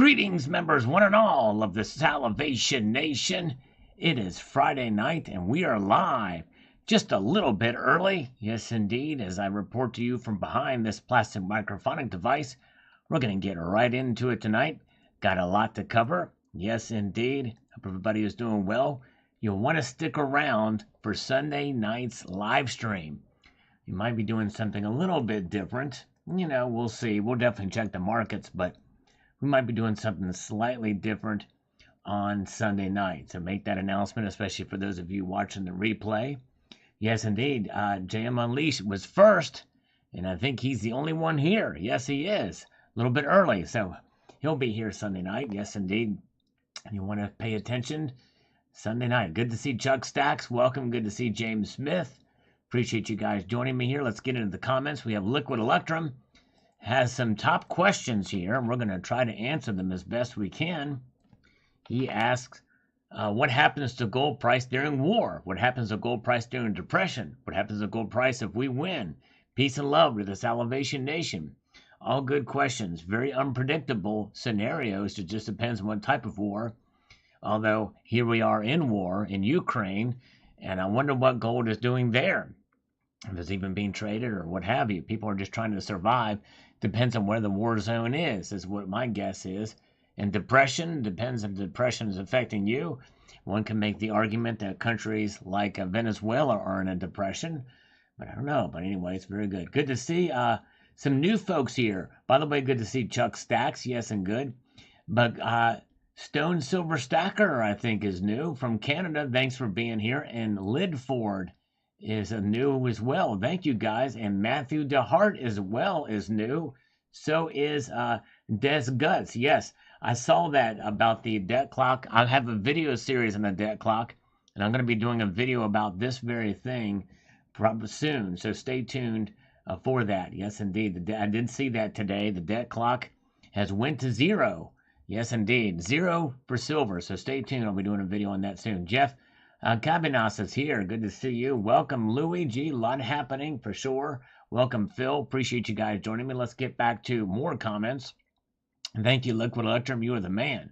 Greetings, members, one and all of the Salivation Nation. It is Friday night, and we are live. Just a little bit early, yes indeed, as I report to you from behind this plastic microphonic device. We're going to get right into it tonight. Got a lot to cover, yes indeed. Hope everybody is doing well. You'll want to stick around for Sunday night's live stream. You might be doing something a little bit different. You know, we'll see. We'll definitely check the markets, but we might be doing something slightly different on Sunday night. So make that announcement, especially for those of you watching the replay. Yes, indeed. JM Unleashed was first, and I think he's the only one here. Yes, he is. A little bit early, so he'll be here Sunday night. Yes, indeed. You want to pay attention Sunday night. Good to see Chuck Stacks. Welcome. Good to see James Smith. Appreciate you guys joining me here. Let's get into the comments. We have Liquid Electrum. Has some top questions here, and we're going to try to answer them as best we can. He asks, what happens to gold price during war? What happens to gold price during depression? What happens to gold price if we win? Peace and love to the Salivation Nation. All good questions. Very unpredictable scenarios. It just depends on what type of war. Although here we are in war in Ukraine, and I wonder what gold is doing there. If it's even being traded or what have you. People are just trying to survive. Depends on where the war zone is what my guess is. And depression, depends if depression is affecting you. One can make the argument that countries like Venezuela are in a depression. But I don't know. But anyway, it's very good. Good to see some new folks here. By the way, good to see Chuck Stacks. Yes, and good. But Stone Silver Stacker, I think, is new from Canada. Thanks for being here. And Lidford is new as well. Thank you, guys. And Matthew DeHart as well is new. So is Des Guts. Yes, I saw that about the debt clock. I have a video series on the debt clock, and I'm going to be doing a video about this very thing probably soon. So stay tuned for that. Yes, indeed. I did see that today. The debt clock has went to zero. Yes, indeed. Zero for silver. So stay tuned. I'll be doing a video on that soon. Jeff Cabanas is here. Good to see you. Welcome, Louis G. A lot happening for sure. Welcome, Phil. Appreciate you guys joining me. Let's get back to more comments. Thank you, Liquid Electrum. You are the man.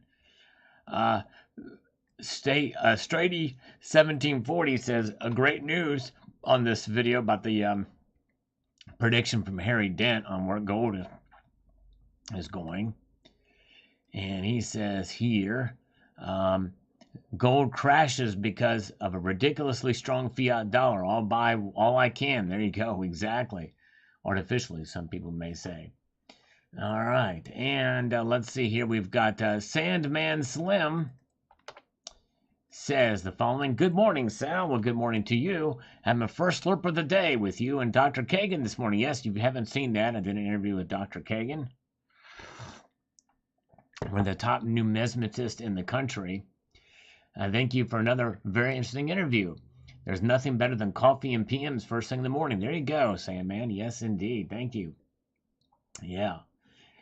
Strady 1740 says, great news on this video about the prediction from Harry Dent on where gold is going. And he says here, gold crashes because of a ridiculously strong fiat dollar. I'll buy all I can. There you go. Exactly. Artificially, some people may say. All right. And let's see here. We've got Sandman Slim says the following. Good morning, Sal. Well, good morning to you. I'm my first slurp of the day with you and Dr. Kagan this morning. Yes, you haven't seen that. I did an interview with Dr. Kagan. One of the top numismatists in the country. Thank you for another very interesting interview. There's nothing better than coffee and PMs first thing in the morning. There you go, Sandman. Yes, indeed. Thank you. Yeah.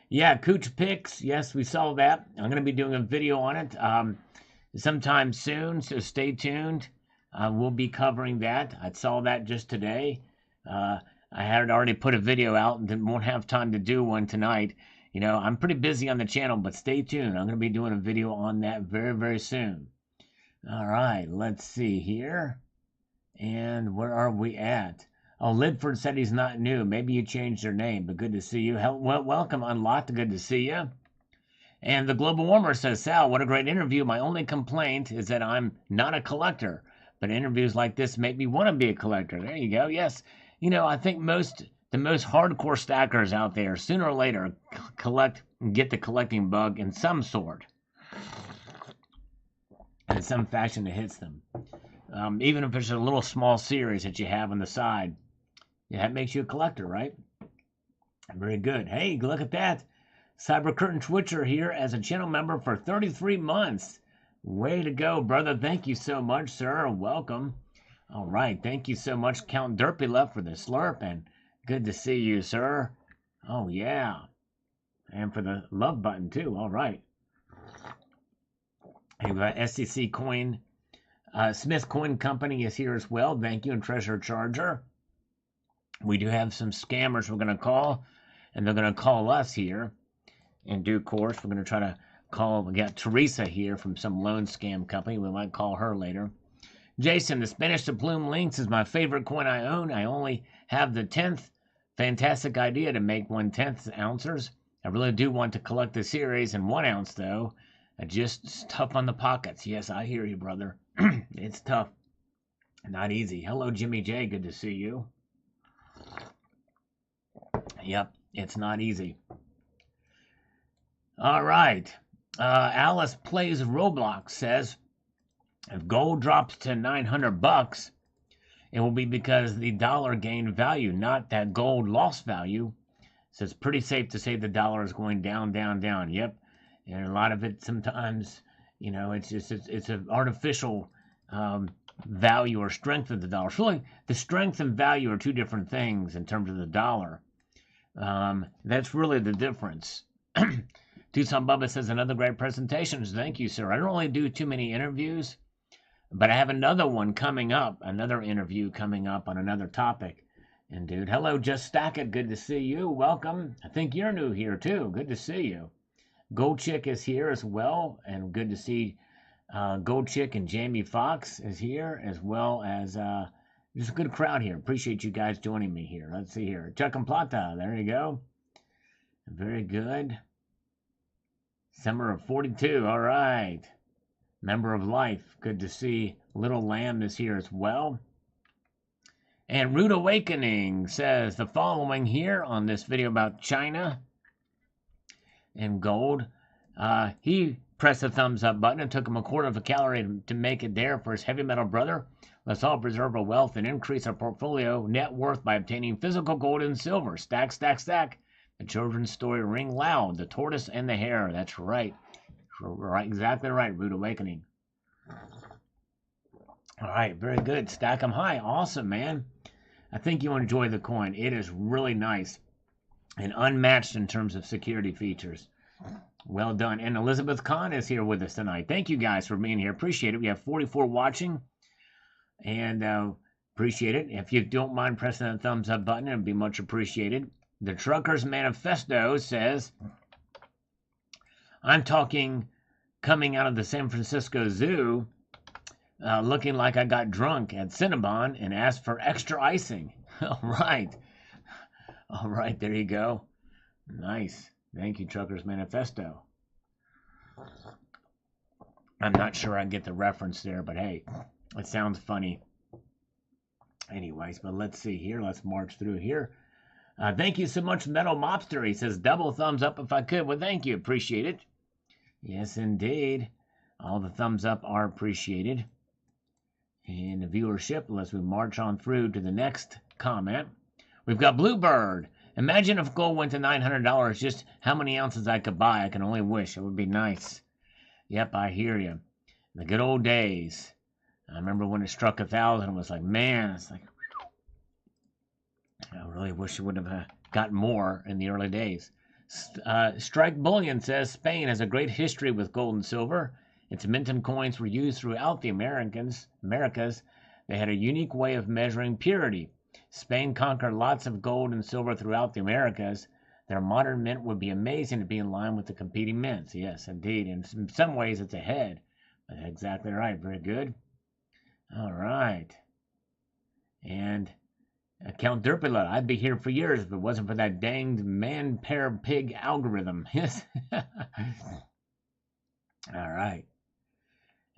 Yeah, Cooch Picks. Yes, we saw that. I'm going to be doing a video on it sometime soon, so stay tuned. We'll be covering that. I saw that just today. I had already put a video out and won't have time to do one tonight. You know, I'm pretty busy on the channel, but stay tuned. I'm going to be doing a video on that very, very soon. All right, let's see here. And where are we at? Oh, Lidford said he's not new. Maybe you changed your name, but good to see you. Well, welcome, Unlocked. Good to see you. And the Global Warmer says, Sal, what a great interview. My only complaint is that I'm not a collector, but interviews like this make me want to be a collector. There you go. Yes. You know, I think the most hardcore stackers out there, sooner or later, get the collecting bug in some sort. In some fashion, it hits them. Even if it's a little small series that you have on the side. Yeah, that makes you a collector, right? Very good. Hey, look at that. Cyber Curtain Twitcher here as a channel member for 33 months. Way to go, brother. Thank you so much, sir. Welcome. All right. Thank you so much, Count Derpy for the slurp. And good to see you, sir. Oh, yeah. And for the love button, too. All right. Hey, we got SEC Coin. Smith Coin Company is here as well. Thank you. And Treasure Charger. We do have some scammers we're going to call. And they're going to call us here in due course. We're going to try to We got Teresa here from some loan scam company. We might call her later. Jason, the Spanish Doubloon Lynx is my favorite coin I own. I only have the 10th. Fantastic idea to make 1/10 ounces. I really do want to collect the series in 1 ounce, though. It's tough on the pockets. Yes, I hear you, brother. It's tough. Not easy. Hello, Jimmy J. Good to see you. Yep, it's not easy. All right. Alice Plays Roblox says, if gold drops to $900, it will be because the dollar gained value, not that gold lost value. So it's pretty safe to say the dollar is going down, down, down. Yep. And a lot of it sometimes, it's an artificial value or strength of the dollar. So really, the strength and value are two different things in terms of the dollar. That's really the difference. Tucson Bubba says, another great presentation. Thank you, sir. I don't really do too many interviews, but I have another one coming up, another interview coming up on another topic. And dude, hello, Just Stack It. Good to see you. Welcome. I think you're new here too. Good to see you. Gold Chick is here as well, and good to see Gold Chick and Jamie Foxx is here, as well as there's a good crowd here. Appreciate you guys joining me here. Let's see here. Chuck and Plata. There you go. Very good. Summer of 42. All right. Member of Life. Good to see Little Lamb is here as well. And Rude Awakening says the following here on this video about China and gold. He pressed the thumbs up button. It took him 1/4 of a calorie to make it there for his heavy metal brother. Let's all preserve our wealth and increase our portfolio net worth by obtaining physical gold and silver. Stack, stack, stack. The children's story ring loud. The tortoise and the hare. That's right. Right, exactly right, Rude Awakening. All right, very good. Stack 'em high. Awesome, man. I think you'll enjoy the coin. It is really nice and unmatched in terms of security features. Well done. And Elizabeth Kahn is here with us tonight. Thank you guys for being here. Appreciate it. We have 44 watching, and appreciate it. If you don't mind pressing that thumbs up button, it would be much appreciated. The Truckers Manifesto says, I'm talking coming out of the San Francisco Zoo, looking like I got drunk at Cinnabon and asked for extra icing. All right. All right, there you go. Nice. Thank you, Truckers Manifesto. I'm not sure I get the reference there, but hey, it sounds funny. Anyways, but let's see here. Let's march through here. Thank you so much, Metal Mobster. He says, double thumbs up if I could. Well, thank you. Appreciate it. Yes, indeed. All the thumbs up are appreciated. And the viewership, as we march on through to the next comment. We've got Bluebird. Imagine if gold went to $900, just how many ounces I could buy. I can only wish. It would be nice. Yep, I hear you. The good old days. I remember when it struck 1,000, it was like, man, it's like, I really wish it would have gotten more in the early days. Strike Bullion says Spain has a great history with gold and silver. Its minted coins were used throughout the Americas. They had a unique way of measuring purity. Spain conquered lots of gold and silver throughout the Americas. Their modern mint would be amazing to be in line with the competing mints. Yes, indeed. In some ways, it's ahead. That's exactly right. Very good. All right. And Count Derpula, I'd be here for years if it wasn't for that danged man-pair-pig algorithm. Yes. All right.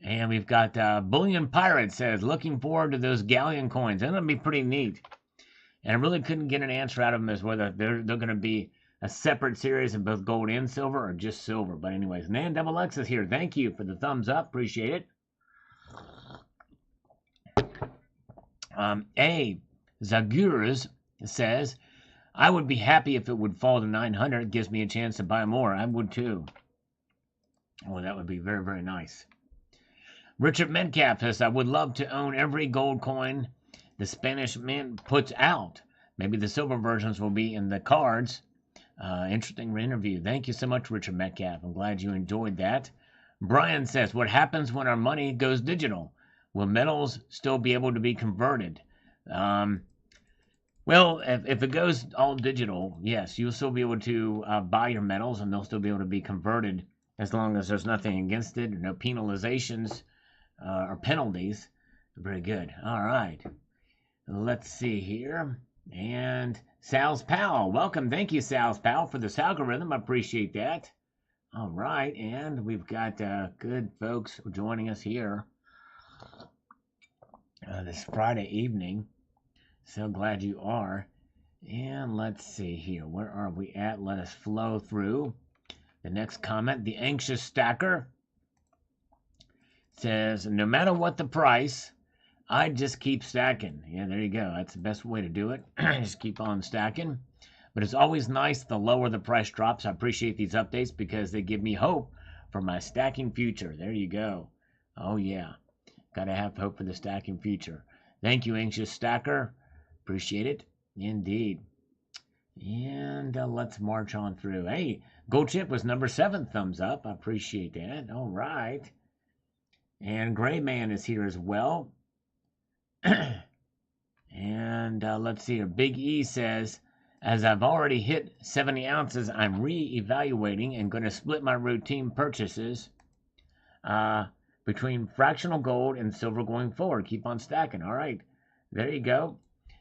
And we've got Bullion Pirate says, looking forward to those galleon coins. That's going to be pretty neat. And I really couldn't get an answer out of them as whether they're going to be a separate series of both gold and silver or just silver. But anyways, Nan Double X is here. Thank you for the thumbs up. Appreciate it. A Zagurus says, I would be happy if it would fall to 900. It gives me a chance to buy more. I would too. Well, that would be very, very nice. Richard Metcalf says, I would love to own every gold coin the Spanish mint puts out. Maybe the silver versions will be in the cards. Interesting interview. Thank you so much, Richard Metcalf. I'm glad you enjoyed that. Brian says, what happens when our money goes digital? Will metals still be able to be converted? Well, if it goes all digital, yes, you'll still be able to buy your metals, and they'll still be able to be converted as long as there's nothing against it, no penalizations or penalties. Very good. All right. Let's see here. And Sal's Pal. Welcome. Thank you, Sal's Pal, for this algorithm. I appreciate that. All right. And we've got good folks joining us here this Friday evening. So glad you are. And let's see here. Where are we at? Let us flow through. The next comment, the anxious stacker says, no matter what the price, I just keep stacking. Yeah, there you go. That's the best way to do it. Just keep on stacking. But it's always nice the lower the price drops. I appreciate these updates because they give me hope for my stacking future. There you go. Oh, yeah. Got to have hope for the stacking future. Thank you, anxious stacker. Appreciate it. Indeed. And let's march on through. Hey, Gold Chip was number 7. Thumbs up. I appreciate that. All right. And Gray Man is here as well. And let's see here. Big E says, as I've already hit 70 ounces, I'm re-evaluating and going to split my routine purchases between fractional gold and silver going forward. Keep on stacking. All right. There you go.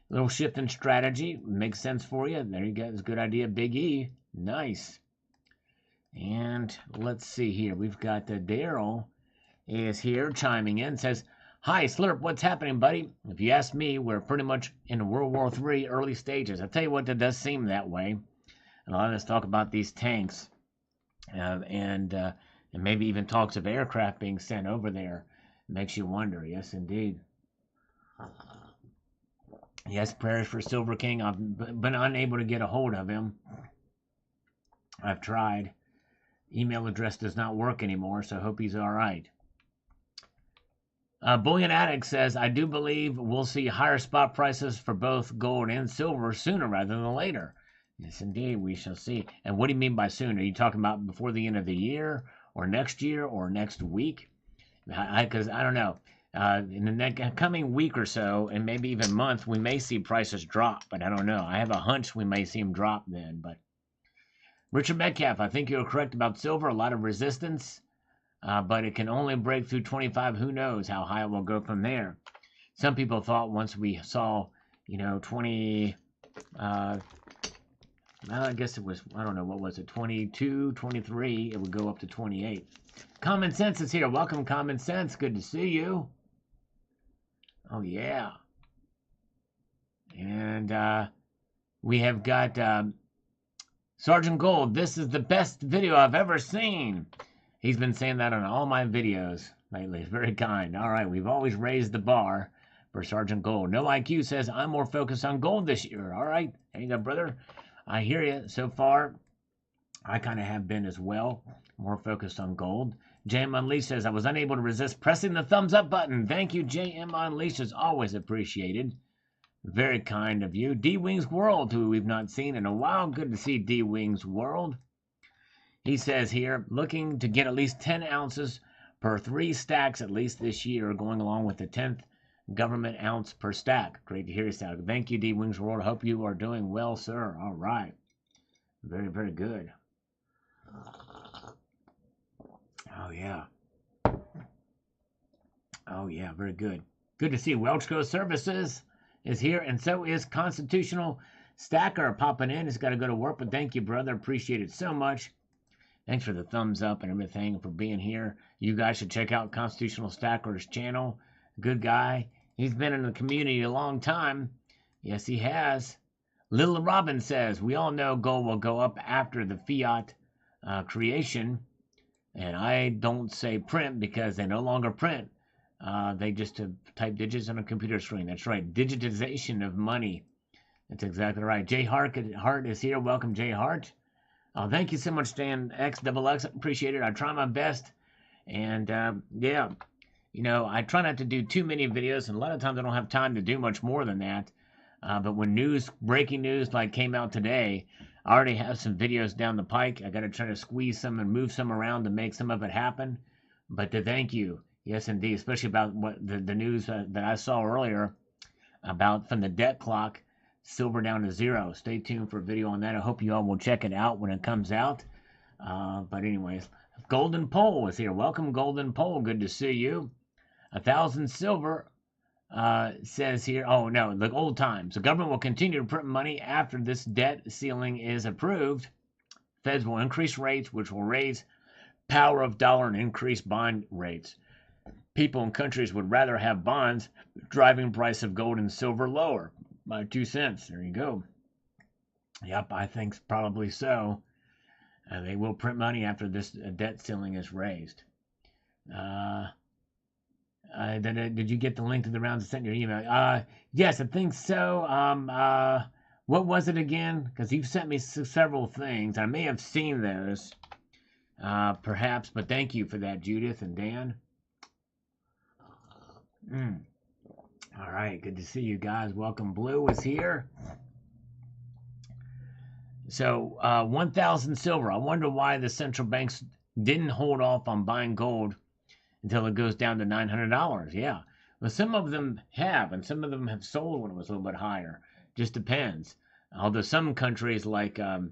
Little shift in strategy. Makes sense for you. There you go. It's a good idea, Big E. Nice. And let's see here. We've got Daryl is here chiming in. Says, hi, Slurp. What's happening, buddy? If you ask me, we're pretty much in World War III early stages. I tell you what, it does seem that way. And a lot of us talk about these tanks. And maybe even talks of aircraft being sent over there. It makes you wonder. Yes, indeed. Yes, prayers for Silver King. I've been unable to get a hold of him. I've tried. Email address does not work anymore, so I hope he's all right. Bullion Addict says, I do believe we'll see higher spot prices for both gold and silver sooner rather than later. Yes, indeed, we shall see. And what do you mean by soon? Are you talking about before the end of the year or next week? Because I don't know. In the coming week or so, and maybe even month, we may see prices drop, but I don't know. I have a hunch we may see them drop then. But Richard Metcalf, I think you're correct about silver. A lot of resistance, but it can only break through 25. Who knows how high it will go from there? Some people thought once we saw, 20, well, I guess it was, I don't know, what was it, 22, 23, it would go up to 28. Common Sense is here. Welcome, Common Sense. Good to see you. Oh, yeah. And we have got Sergeant Gold. This is the best video I've ever seen. He's been saying that on all my videos lately. Very kind. All right, we've always raised the bar for Sergeant Gold. No IQ says, I'm more focused on gold this year. All right. There you go, brother. I hear you. So far, I kind of have been as well. More focused on gold. JM Unleashed says, I was unable to resist pressing the thumbs up button. Thank you, JM Unleashed. Is always appreciated. Very kind of you. D-Wings World, who we've not seen in a while. Good to see D-Wings World. He says here, looking to get at least 10 ounces per 3 stacks at least this year, going along with the 10th government ounce per stack. Great to hear you, Sal. Thank you, D-Wings World. Hope you are doing well, sir. All right. Very, very good. Oh, yeah. Oh, yeah, very good. Good to see Welchco Services is here, and so is Constitutional Stacker popping in. He's got to go to work, but thank you, brother. Appreciate it so much. Thanks for the thumbs up and everything, for being here. You guys should check out Constitutional Stacker's channel. Good guy. He's been in the community a long time. Yes, he has. Little Robin says, we all know gold will go up after the fiat creation. And I don't say print because they no longer print. They just type digits on a computer screen. That's right. Digitization of money. That's exactly right. Jay Hart is here. Welcome, Jay Hart. Thank you so much, Dan XXX. Appreciate it. I try my best. And, yeah, I try not to do too many videos. And a lot of times I don't have time to do much more than that. But when breaking news like came out today, I already have some videos down the pike. I got to try to squeeze some and move some around to make some of it happen. But to thank you, yes, indeed, especially about what the news that I saw earlier about from the debt clock, silver down to 0. Stay tuned for a video on that. I hope you all will check it out when it comes out. But anyways, Golden Pole is here. Welcome, Golden Pole. Good to see you. 1,000 silver says here. Oh no, the old times. The government will continue to print money after this debt ceiling is approved. Feds will increase rates, which will raise power of dollar and increase bond rates. People and countries would rather have bonds, driving price of gold and silver lower by 2 cents. There you go. Yep, I think probably so. They will print money after this debt ceiling is raised. Did you get the link to the rounds I sent your email? Yes, I think so. What was it again? Because you've sent me several things. I may have seen those, perhaps, but thank you for that, Judith and Dan. All right, good to see you guys. Welcome. Blue is here. So 1,000 silver. I wonder why the central banks didn't hold off on buying gold until it goes down to $900. Yeah. Well, some of them have, and some of them have sold when it was a little bit higher. Just depends. Although some countries like the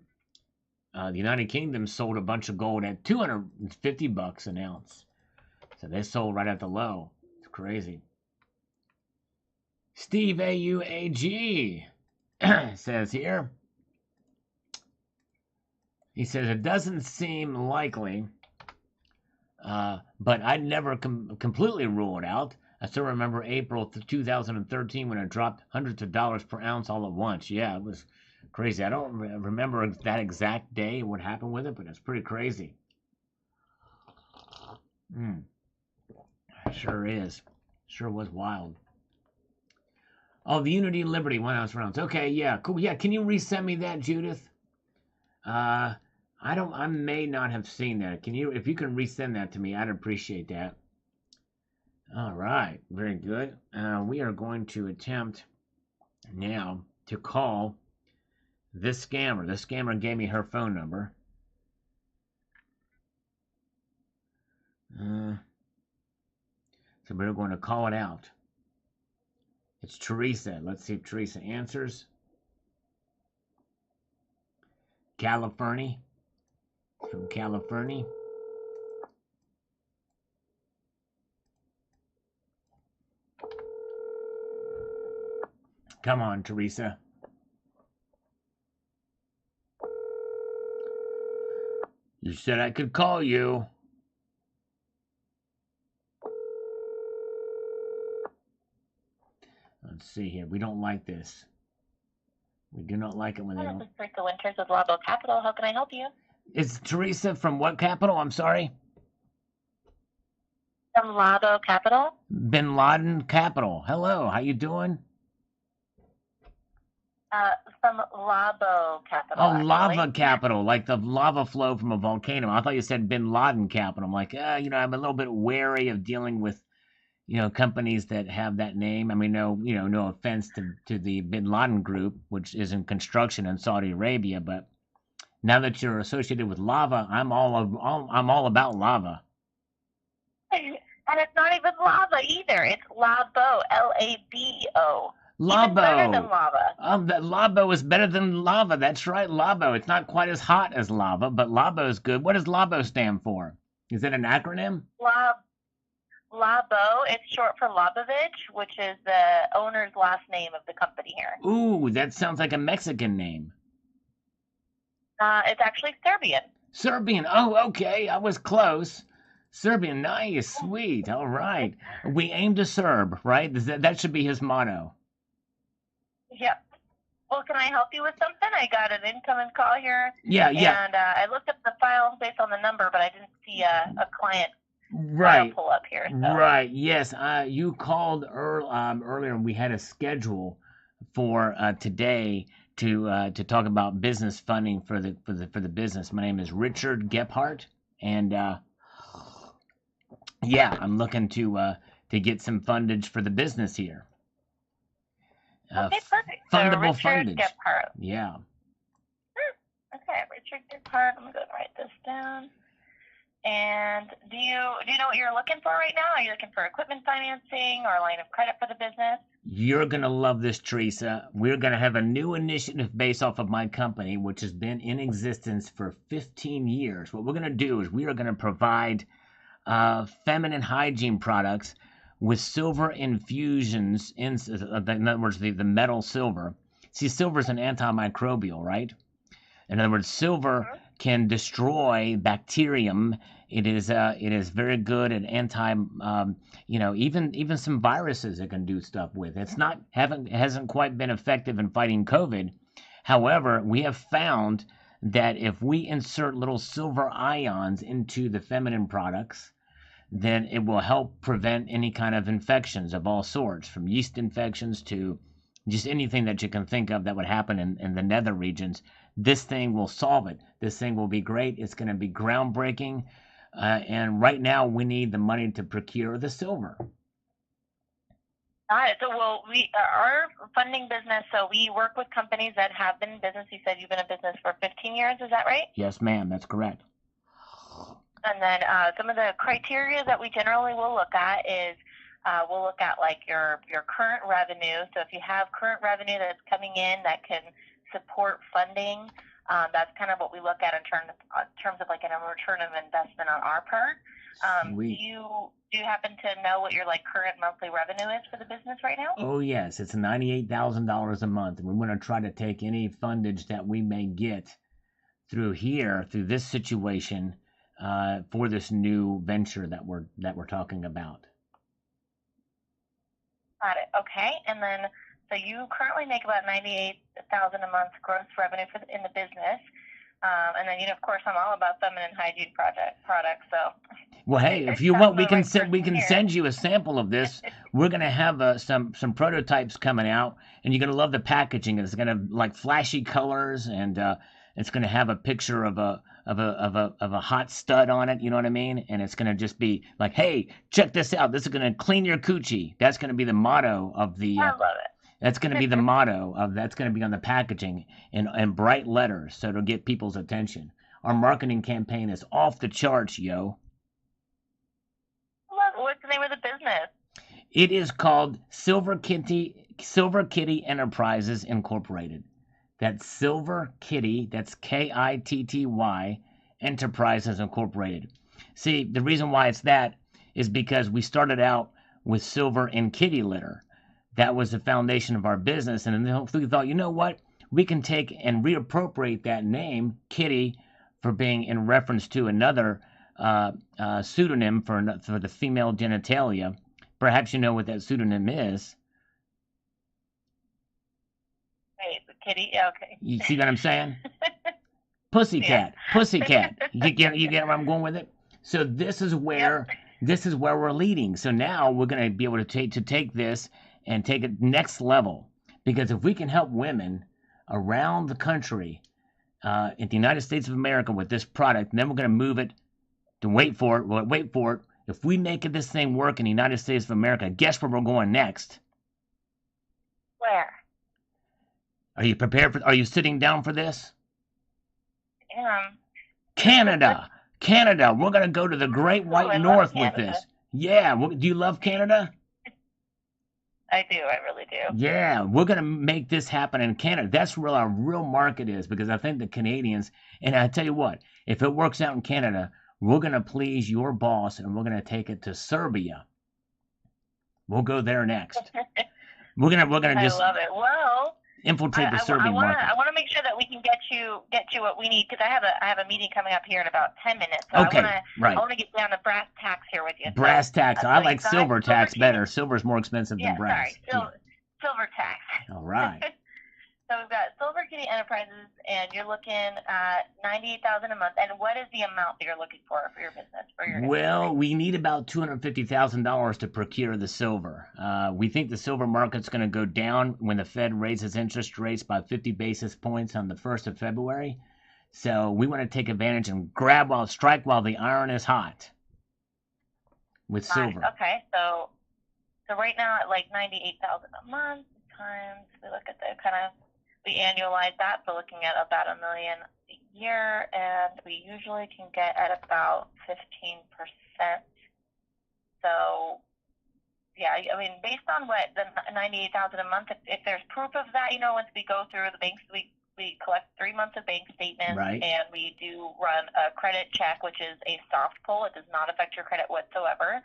United Kingdom sold a bunch of gold at $250 an ounce. So they sold right at the low. It's crazy. Steve AUAG says here. He says, it doesn't seem likely, but I'd never completely rule it out. I still remember April 2013 when it dropped hundreds of dollars per ounce all at once. Yeah, it was crazy. I don't remember that exact day, what happened with it, but it's pretty crazy. Sure is. Sure was wild. Oh, the Unity Liberty 1 ounce rounds. Okay, yeah, cool. Yeah, can you resend me that, Judith? I may not have seen that. If you can resend that to me, I'd appreciate that. All right, very good. We are going to attempt now to call this scammer. This scammer gave me her phone number. So we're going to call it out. It's Teresa. Let's see if Teresa answers. California. From California. Come on, Teresa. You said I could call you. Let's see here. We don't like this. We do not like it when they don't. This is Teresa Winters with Labo Capital. How can I help you? Is Teresa from what capital? I'm sorry. From Labo Capital. Bin Laden Capital. Hello. How you doing? From Labo Capital. Oh, actually. lava capital, like the lava flow from a volcano. I thought you said Bin Laden Capital. I'm like, I'm a little bit wary of dealing with, companies that have that name. I mean, no offense to the Bin Laden group, which is in construction in Saudi Arabia, but now that you're associated with lava, I'm all about lava. And it's not even lava either. It's Labo, Labo. Labo. Even better than lava. That Labo is better than lava. That's right, Labo. It's not quite as hot as lava, but Labo is good. What does Labo stand for? Is it an acronym? Labo, it's short for Labovich, which is the owner's last name of the company here. Ooh, that sounds like a Mexican name. It's actually Serbian. Serbian. Oh, okay. I was close. Serbian. Nice. Sweet. All right. We aim to Serb, right? That should be his motto. Yep. Well, can I help you with something? I got an incoming call here. Yeah. And I looked up the file based on the number, but I didn't see a client right. file pull up here. So. Right. Yes. You called earlier. We had a schedule for today to talk about business funding for the business. My name is Richard Gephardt, and I'm looking to get some fundage for the business here. Okay, perfect. Fundable so Richard fundage. Gephardt. Yeah. Okay, Richard Gephardt. I'm gonna write this down. And do you know what you're looking for right now? Are you looking for equipment financing or a line of credit for the business? You're going to love this, Teresa. We're going to have a new initiative based off of my company, which has been in existence for 15 years. What we're going to do is we are going to provide feminine hygiene products with silver infusions, in other words, the metal silver. See, silver is an antimicrobial, right? In other words, silver Mhm. can destroy bacterium. It is very good at even some viruses it can do stuff with. Hasn't quite been effective in fighting COVID. However, we have found that if we insert little silver ions into the feminine products, then it will help prevent any kind of infections of all sorts, from yeast infections to just anything that you can think of that would happen in the nether regions. This thing will solve it. This thing will be great. It's going to be groundbreaking. And right now, we need the money to procure the silver. Got it. So, well, our funding business. So we work with companies that have been in business. You said you've been in business for 15 years. Is that right? Yes, ma'am. That's correct. And then some of the criteria that we generally will look at is we'll look at like your current revenue. So if you have current revenue that's coming in that can support funding, that's kind of what we look at in terms of like a return of investment on our part. Do you happen to know what your like current monthly revenue is for the business right now? Oh, yes. It's $98,000 a month. And we want to try to take any fundage that we may get through this situation, for this new venture that we're talking about. Got it. Okay. And then, so you currently make about 98,000 a month gross revenue in the business. And then, of course, I'm all about feminine hygiene products. So, well, hey, if you want, we can send you a sample of this. We're gonna have some prototypes coming out, and you're gonna love the packaging. It's gonna like flashy colors, and it's gonna have a picture of a hot stud on it. You know what I mean? And it's gonna just be like, hey, check this out. This is gonna clean your coochie. That's gonna be the motto of the. I love it. That's going to be the motto of that's going to be on the packaging in bright letters, so it'll get people's attention. Our marketing campaign is off the charts, yo. What's the name of the business? It is called Silver Kitty Enterprises Incorporated. That's Silver Kitty. That's KITTY Enterprises Incorporated. See, the reason why it's that is because we started out with silver and kitty litter. That was the foundation of our business. And then we thought, you know what? We can take and reappropriate that name, Kitty, for being in reference to another pseudonym for the female genitalia. Perhaps you know what that pseudonym is. Wait, Kitty? Okay. You see what I'm saying? Pussycat. Yeah. Pussycat. You get where I'm going with it? So this is where we're leading. So now we're going to be able to take this and take it next level, because if we can help women around the country, in the United States of America, with this product, then we're going to move it to wait for it. If we make this thing work in the United States of America, guess where we're going next? Where? Are you prepared are you sitting down for this? Canada. We're going to go to the Great White North with this. Yeah. Do you love Canada? I do. I really do. Yeah, we're going to make this happen in Canada. That's where our real market is, because I think the Canadians, and I tell you what, if it works out in Canada, we're going to please your boss, and we're going to take it to Serbia. We'll go there next. We're gonna just. I love it. Well, infiltrate the Serbian market. I want to make sure that we can get you what we need, because I have a meeting coming up here in about 10 minutes. So okay, I want to get down to brass tacks here with you. Brass tacks. I like silver tacks better. Silver's more expensive than brass. Sorry, silver tacks. All right. So we've got Silver Kitty Enterprises, and you're looking at $98,000 a month. And what is the amount that you're looking for your business? Well, we need about $250,000 to procure the silver. We think the silver market's going to go down when the Fed raises interest rates by 50 basis points on the 1st of February. So we want to take advantage and strike while the iron is hot with silver. Okay, so right now at like $98,000 a month times, we look at we annualize that, so looking at about $1 million a year, and we usually can get at about 15%. So Yeah, I mean, based on what the 98,000 a month, if there's proof of that, once we go through the banks, we collect 3 months of bank statements, Right. and we do run a credit check, which is a soft pull. It does not affect your credit whatsoever.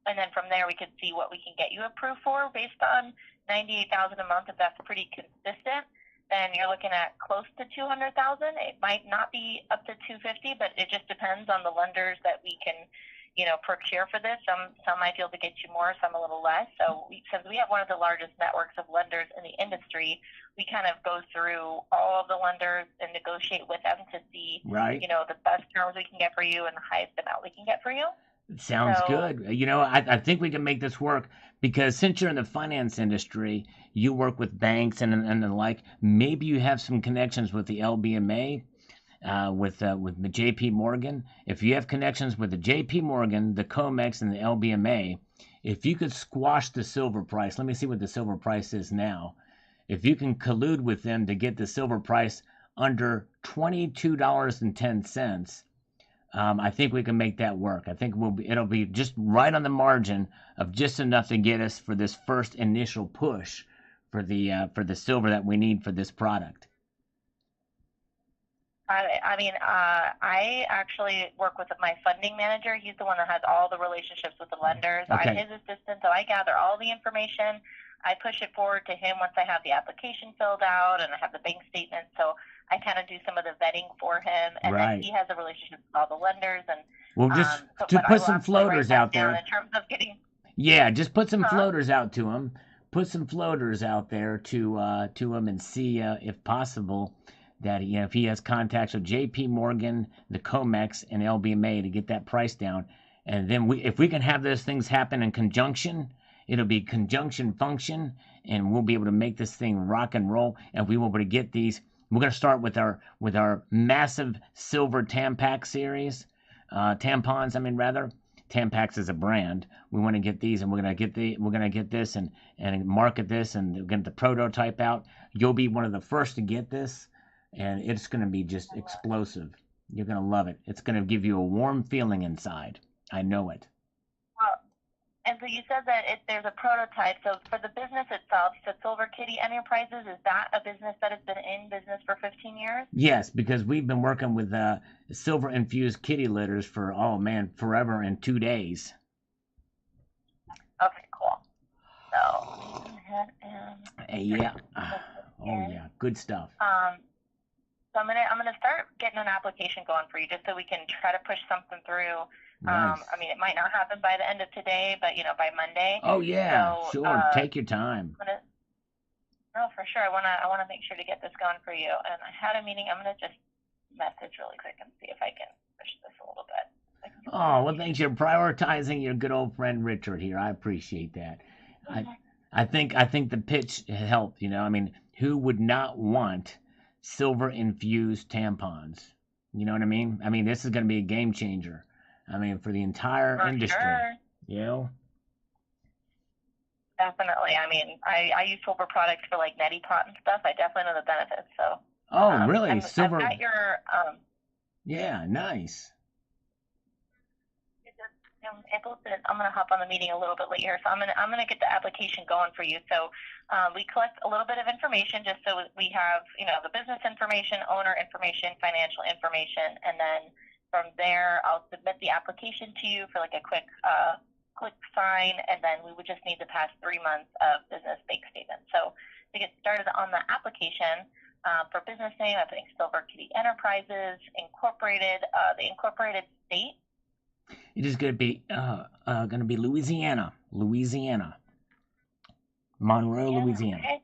And then from there, we can see what we can get you approved for based on 98,000 a month. If that's pretty consistent, then you're looking at close to 200,000. It might not be up to 250, but it just depends on the lenders that we can, procure for this. Some might be able to get you more, some a little less. So since we have one of the largest networks of lenders in the industry, we kind of go through all of the lenders and negotiate with them to see, Right. the best terms we can get for you and the highest amount we can get for you. Sounds good. I think we can make this work because since you're in the finance industry, you work with banks and the like. Maybe you have some connections with the LBMA, with the JP Morgan. If you have connections with the JP Morgan, the COMEX, and the LBMA, if you could squash the silver price, let me see what the silver price is now. If you can collude with them to get the silver price under $22.10, I think we can make that work. I think it'll be just right on the margin of just enough to get us for this first initial push for the silver that we need for this product. I actually work with my funding manager. He's the one that has all the relationships with the lenders. Okay. I'm his assistant, so I gather all the information. I push it forward to him once I have the application filled out and I have the bank statement. So I kind of do some of the vetting for him, and then he has a relationship with all the lenders. And well, just to put some floaters out there in terms of getting. Yeah, just put some floaters out to him. Put some floaters out there to him and see if possible that if he has contacts with J.P. Morgan, the COMEX, and LBMA to get that price down, and then if we can have those things happen in conjunction, it'll be conjunction function, and we'll be able to make this thing rock and roll, and we will be able to get these. We're going to start with our massive silver Tampax series, tampons. I mean, rather, Tampax is a brand. We want to get these, and we're going to get this and market this, and get the prototype out. You'll be one of the first to get this, and it's going to be just explosive. You're going to love it. It's going to give you a warm feeling inside. I know it. And so you said that there's a prototype. So for the business itself, you said Silver Kitty Enterprises. Is that a business that has been in business for 15 years? Yes, because we've been working with silver-infused kitty litters for, forever and 2 days. Okay, cool. So, yeah. Oh, yeah. Good stuff. So I'm gonna start getting an application going for you, just so we can try to push something through. Nice. I mean, it might not happen by the end of today, but by Monday. Oh yeah, so, sure. Take your time. No, for sure. I wanna make sure to get this going for you. And I had a meeting. I'm gonna just message really quick and see if I can push this a little bit. Oh well, thanks. You're prioritizing your good old friend Richard here. I appreciate that. Mm-hmm. I think the pitch helped. I mean, who would not want silver infused tampons? You know what I mean? I mean, this is going to be a game changer. I mean, for the entire industry. Sure. Definitely. I mean, I use silver products for like neti pot and stuff. I definitely know the benefits. So. Oh, really? Silver. I've got your. Yeah, nice. I'm gonna hop on the meeting a little bit later, so I'm gonna get the application going for you. So we collect a little bit of information just so we have the business information, owner information, financial information, and then from there I'll submit the application to you for like a quick sign, and then we would just need the past 3 months of business bank statement. So to get started on the application, for business name, I'm putting Silver Kitty Enterprises Incorporated. The incorporated state. It is going to be Louisiana, Monroe, Louisiana. Okay.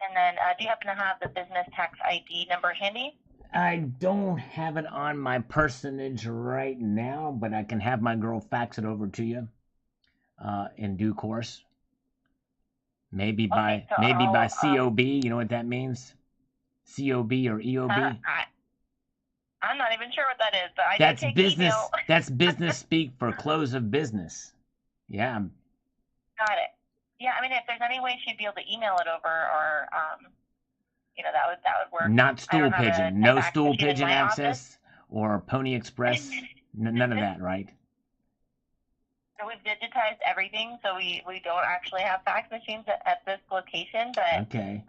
And then, do you happen to have the business tax ID number handy? I don't have it on my personage right now, but I can have my girl fax it over to you in due course. Maybe by COB. You know what that means? COB or EOB? I'm not even sure what that is, but that's do take business. email. That's business speak for close of business. Yeah. Got it. Yeah, I mean, if there's any way she'd be able to email it over, or that would work. Not stool pigeon. No stool pigeon access or Pony Express. None of that, right? So we've digitized everything, so we don't actually have fax machines at this location, but Okay.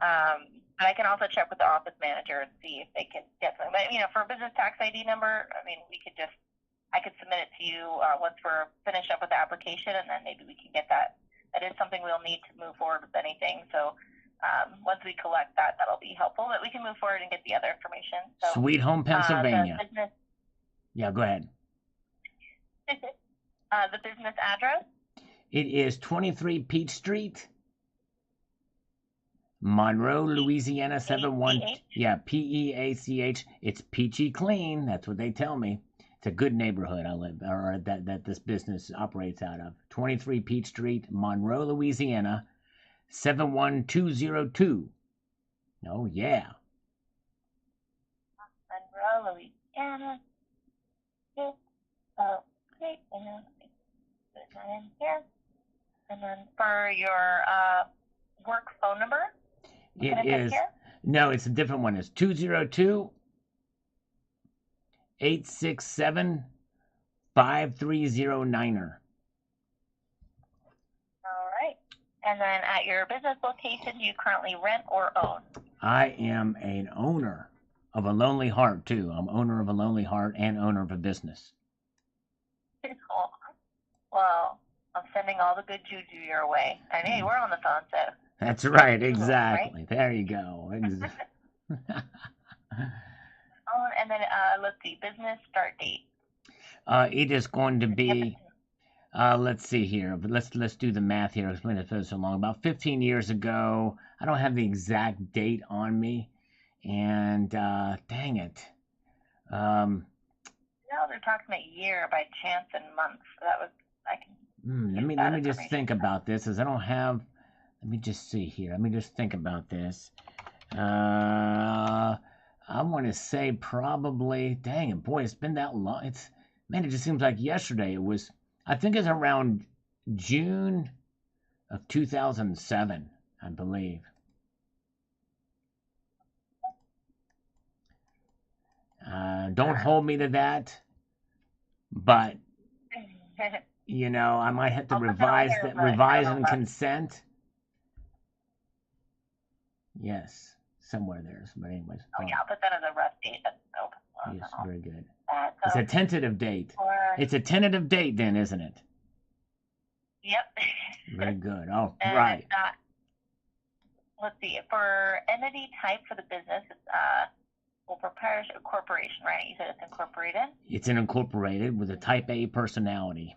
but I can also check with the office manager and see if they can get something. But for a business tax ID number, I mean, I could submit it to you once we're finished up with the application, and then maybe we can get that. That is something we'll need to move forward with anything. So once we collect that, that'll be helpful. But we can move forward and get the other information. So Sweet Home, the Pennsylvania. business Yeah, go ahead. the business address. It is 23 Peach Street, Monroe, Louisiana 71. Yeah, Peach. It's peachy clean. That's what they tell me. It's a good neighborhood I live, or that this business operates out of. 23 Peach Street, Monroe, Louisiana 71202. Oh yeah. Monroe, Louisiana. Okay, and then put that in here. And then for your work phone number, It is. No, it's a different one. It's 202 867 5309er. All right. And then at your business location, do you currently rent or own? I am an owner of a Lonely Heart, too. I'm owner of a Lonely Heart and owner of a business. Well, I'm sending all the good juju your way. And hey, we're on the phone, so. That's right, exactly. Right? There you go. And then let's see, business start date. It is going to be. Let's see here. But let's do the math here. It's been so long. About 15 years ago. I don't have the exact date on me, and dang it. No, the approximate year by chance and month. So that was I can. Let me just think about this, as I don't have. Let me just see here. Let me just think about this. I want to say probably. Dang it, boy! It's been that long. It just seems like yesterday. It was. I think it's around June of 2007, I believe. Don't hold me to that, but I might have to revise and consent. Yes, somewhere there. But anyways. Oh yeah, I'll put that as a rough date. Yes, very good. It's a tentative date. It's a tentative date, then, isn't it? Yep. Very good. Oh, right. Let's see. For entity type for the business, it's prepare a corporation, right? You said it's incorporated. It's an incorporated with a Type A personality.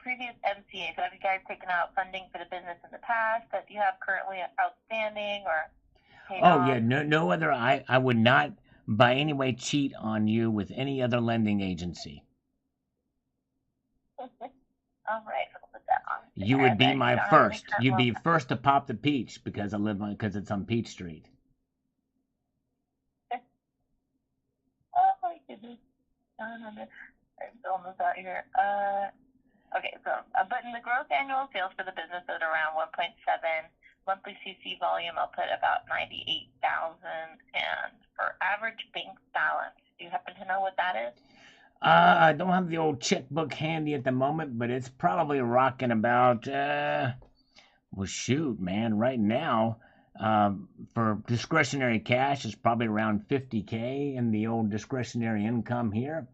Previous MCA. So have you guys taken out funding for the business in the past that you have currently outstanding or? Yeah, no other. I would not by any way cheat on you with any other lending agency. All right, so we'll put that on. You would be my first. You'd be first to pop the peach because because it's on Peach Street. Oh my goodness. I'm filling this out here. Okay, so but in the gross annual sales for the business is around 1.7. Monthly CC volume, I'll put about 98,000. And for average bank balance, do you happen to know what that is? I don't have the old checkbook handy at the moment, but it's probably rocking about, well, shoot, man, right now, for discretionary cash, it's probably around $50K in the old discretionary income here.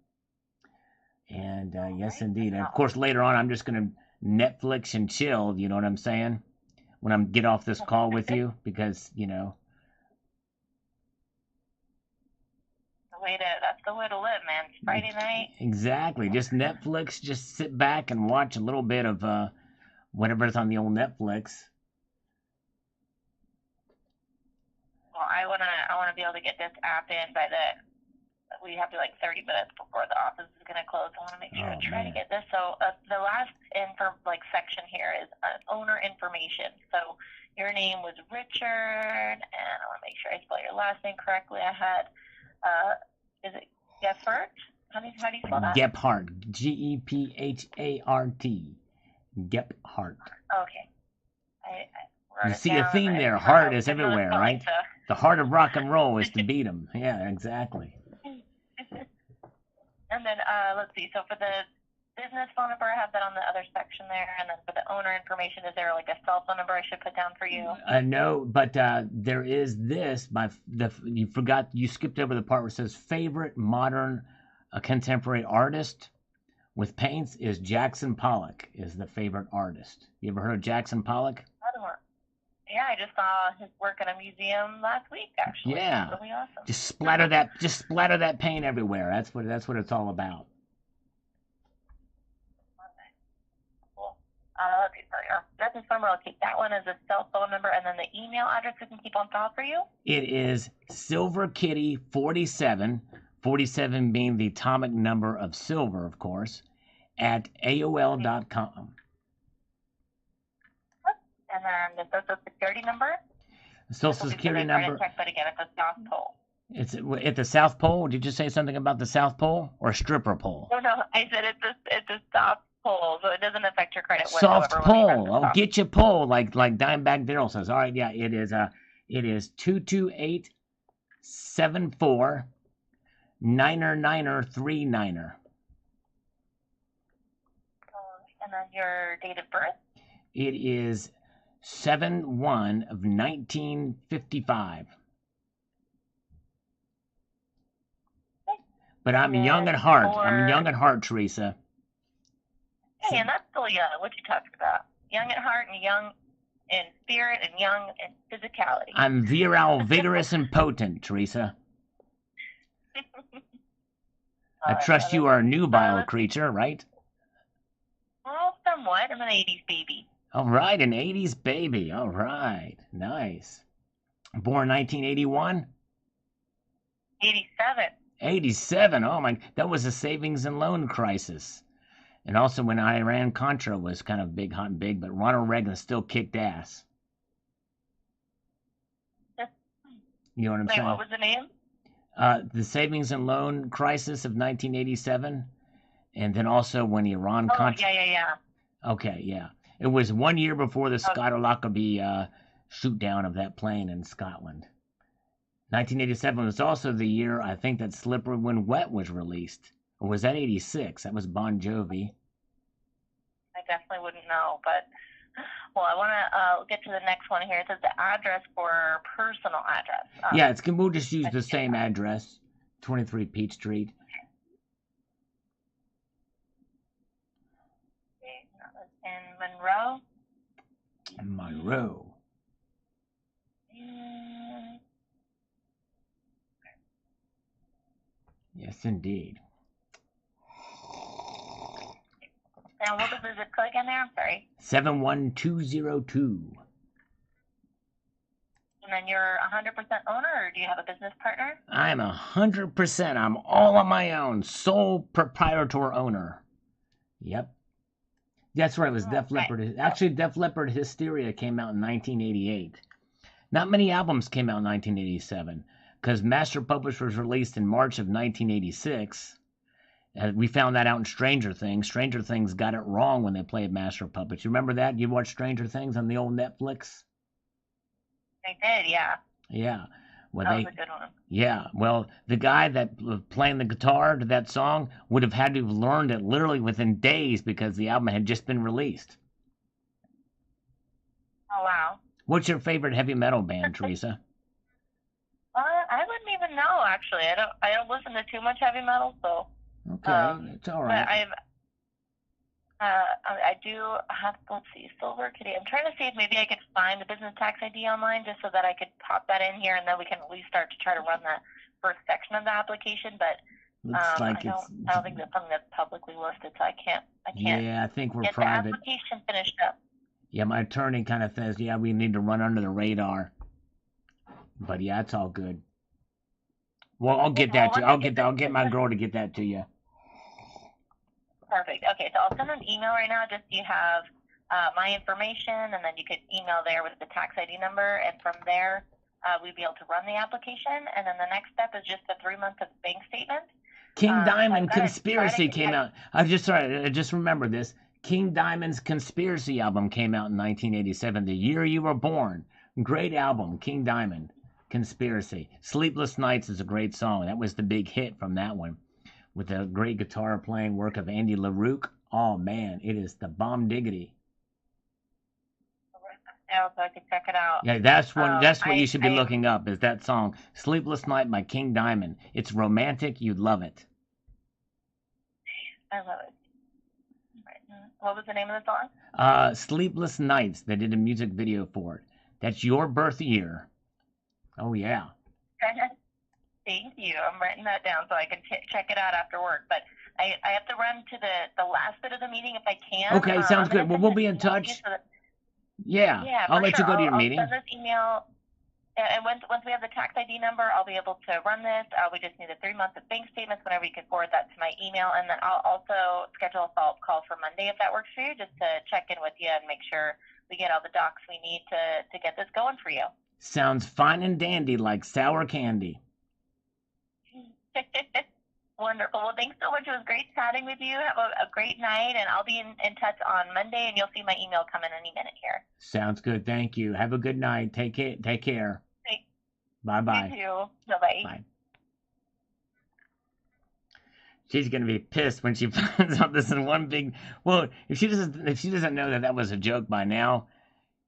And yes, indeed. And of course, later on, I'm just going to Netflix and chill, you know what I'm saying? When I get off this call with you, because, That's the way to live, man. It's Friday night. Exactly. Just Netflix. Just sit back and watch a little bit of whatever's on the old Netflix. Well, I wanna be able to get this app in by we have to 30 minutes before the office is gonna close. I want to make sure to try to get this. So the last section here is owner information. So your name was Richard, and I want to make sure I spell your last name correctly. I had is it Gephardt? How do you spell that? Gephardt. Gephardt. Gephardt. Okay. You see a theme there. Heart is everywhere, right? The heart of rock and roll is to beat them. Yeah, exactly. And And then let's see. So for the business phone number, I have that on the other section there. And then for the owner information, is there like a cell phone number I should put down for you? No, but there is this. You skipped over the part where it says favorite modern contemporary artist with paints is Jackson Pollock is the favorite artist. You ever heard of Jackson Pollock? Yeah, I just saw his work in a museum last week, actually. Yeah. It's really awesome. Just splatter that paint everywhere. That's what it's all about. Cool. Let's see, sorry. Our business number, I'll keep that one as a cell phone number, and then the email address we can keep on file for you. It is silverkitty47, 47 being the atomic number of silver, of course, at AOL.com. And then the Social Security number. The Social Security number. Check, but again, it's the South Pole. It's at the South Pole. Did you say something about the South Pole or stripper pole? No, I said it's a South Pole, so it doesn't affect your credit Soft whatsoever. pole. Oh, get your pole, like Dimebag Darrell says. All right, yeah, it is 22874 99939. And then your date of birth. It is 7/1 of 1955. But I'm young at heart. I'm young at heart, Teresa. Hey, and that's still young. What you talking about? Young at heart and young in spirit and young in physicality. I'm virile, vigorous, and potent, Teresa. I trust you are a nubile creature, right? Well, somewhat. I'm an 80s baby. All right, an 80s baby. All right, nice. Born 1981? 87. 87. Oh my, that was a savings and loan crisis. And also when Iran-Contra was kind of big, hot and big, but Ronald Reagan still kicked ass. You know what I'm saying? What was the name? The savings and loan crisis of 1987. And then also when Iran-Contra... Oh, yeah. Okay, yeah. It was 1 year before the Scott Lockerbie shoot down of that plane in Scotland. 1987 was also the year, I think, that Slippery When Wet was released. Or was that 86? That was Bon Jovi. I definitely wouldn't know, but... Well, I want to get to the next one here. It says the address for personal address. Yeah, we'll just use the same address. 23 Peach Street. In Monroe? Monroe. Yes, indeed. And what was the zip code again there? I'm sorry. 71202. And then you're 100% owner, or do you have a business partner? I'm 100%. I'm all on my own. Sole proprietor owner. Yep. That's right. It was Def Leppard. Actually, Def Leppard Hysteria came out in 1988. Not many albums came out in 1987 because Master Publisher was released in March of 1986. We found that out in Stranger Things. Stranger Things got it wrong when they played Master Puppets. You remember that? You watched Stranger Things on the old Netflix? I did, yeah. Yeah. Well, that was a good one. Yeah. Well, the guy that was playing the guitar to that song would have had to have learned it literally within days because the album had just been released. Oh, wow. What's your favorite heavy metal band, Teresa? I wouldn't even know, actually. I don't listen to too much heavy metal, so... Okay, it's all right. I do have, let's see, Silver Kitty. I'm trying to see if maybe I could find the business tax ID online just so that I could pop that in here and then we can at least start to try to run the first section of the application. But looks like I don't think that's something that's publicly listed, so I can't. Yeah, I think we're get private. The application finished up. Yeah, my attorney kind of says, yeah, we need to run under the radar. But yeah, it's all good. Well, I'll get that to you. I'll get my girl to get that to you. Perfect. Okay, so I'll send an email right now. Just so you have my information, and then you could email there with the tax ID number, and from there we'd be able to run the application. And then the next step is just a 3 month of bank statement. King Diamond Conspiracy came out. I just remember this. King Diamond's Conspiracy album came out in 1987, the year you were born. Great album, King Diamond Conspiracy. Sleepless Nights is a great song. That was the big hit from that one. with the great guitar playing work of Andy LaRoque. Oh man, it is the bomb diggity. Yeah, so I can check it out. Yeah, that's what you should be I looking up, is that song "Sleepless Night" by King Diamond. It's romantic. You'd love it. love it. What was the name of the song? Sleepless Nights. They did a music video for it. That's your birth year. Oh yeah. Thank you. I'm writing that down so I can check it out after work. But I have to run to the last bit of the meeting if I can. Okay, sounds good. Well, we'll be in touch. Yeah, I'll let you go to your meeting. I'll send this email. And once we have the tax ID number, I'll be able to run this. We just need the 3 months of bank statements whenever you can forward that to my email. And then I'll also schedule a follow-up call for Monday if that works for you, just to check in with you and make sure we get all the docs we need to get this going for you. Sounds fine and dandy like sour candy. Wonderful. Well, thanks so much. It was great chatting with you. Have a great night, and I'll be in touch on Monday, and you'll see my email come in any minute here. Sounds good. Thank you. Have a good night. Take care. Thanks. Bye-bye. You too. Bye-bye. Bye. She's gonna be pissed when she finds out this is one big. Well, if she doesn't know that was a joke by now,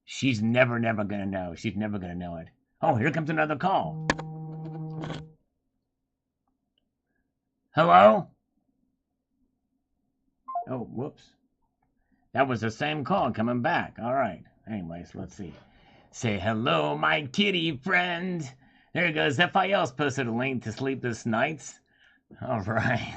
she's never gonna know. She's never gonna know it. Oh, here comes another call. Hello? Oh, whoops. That was the same call coming back. All right. Anyways, let's see. Say hello, my kitty friend. There it goes. FIL's posted a link to Sleepless Nights. All right.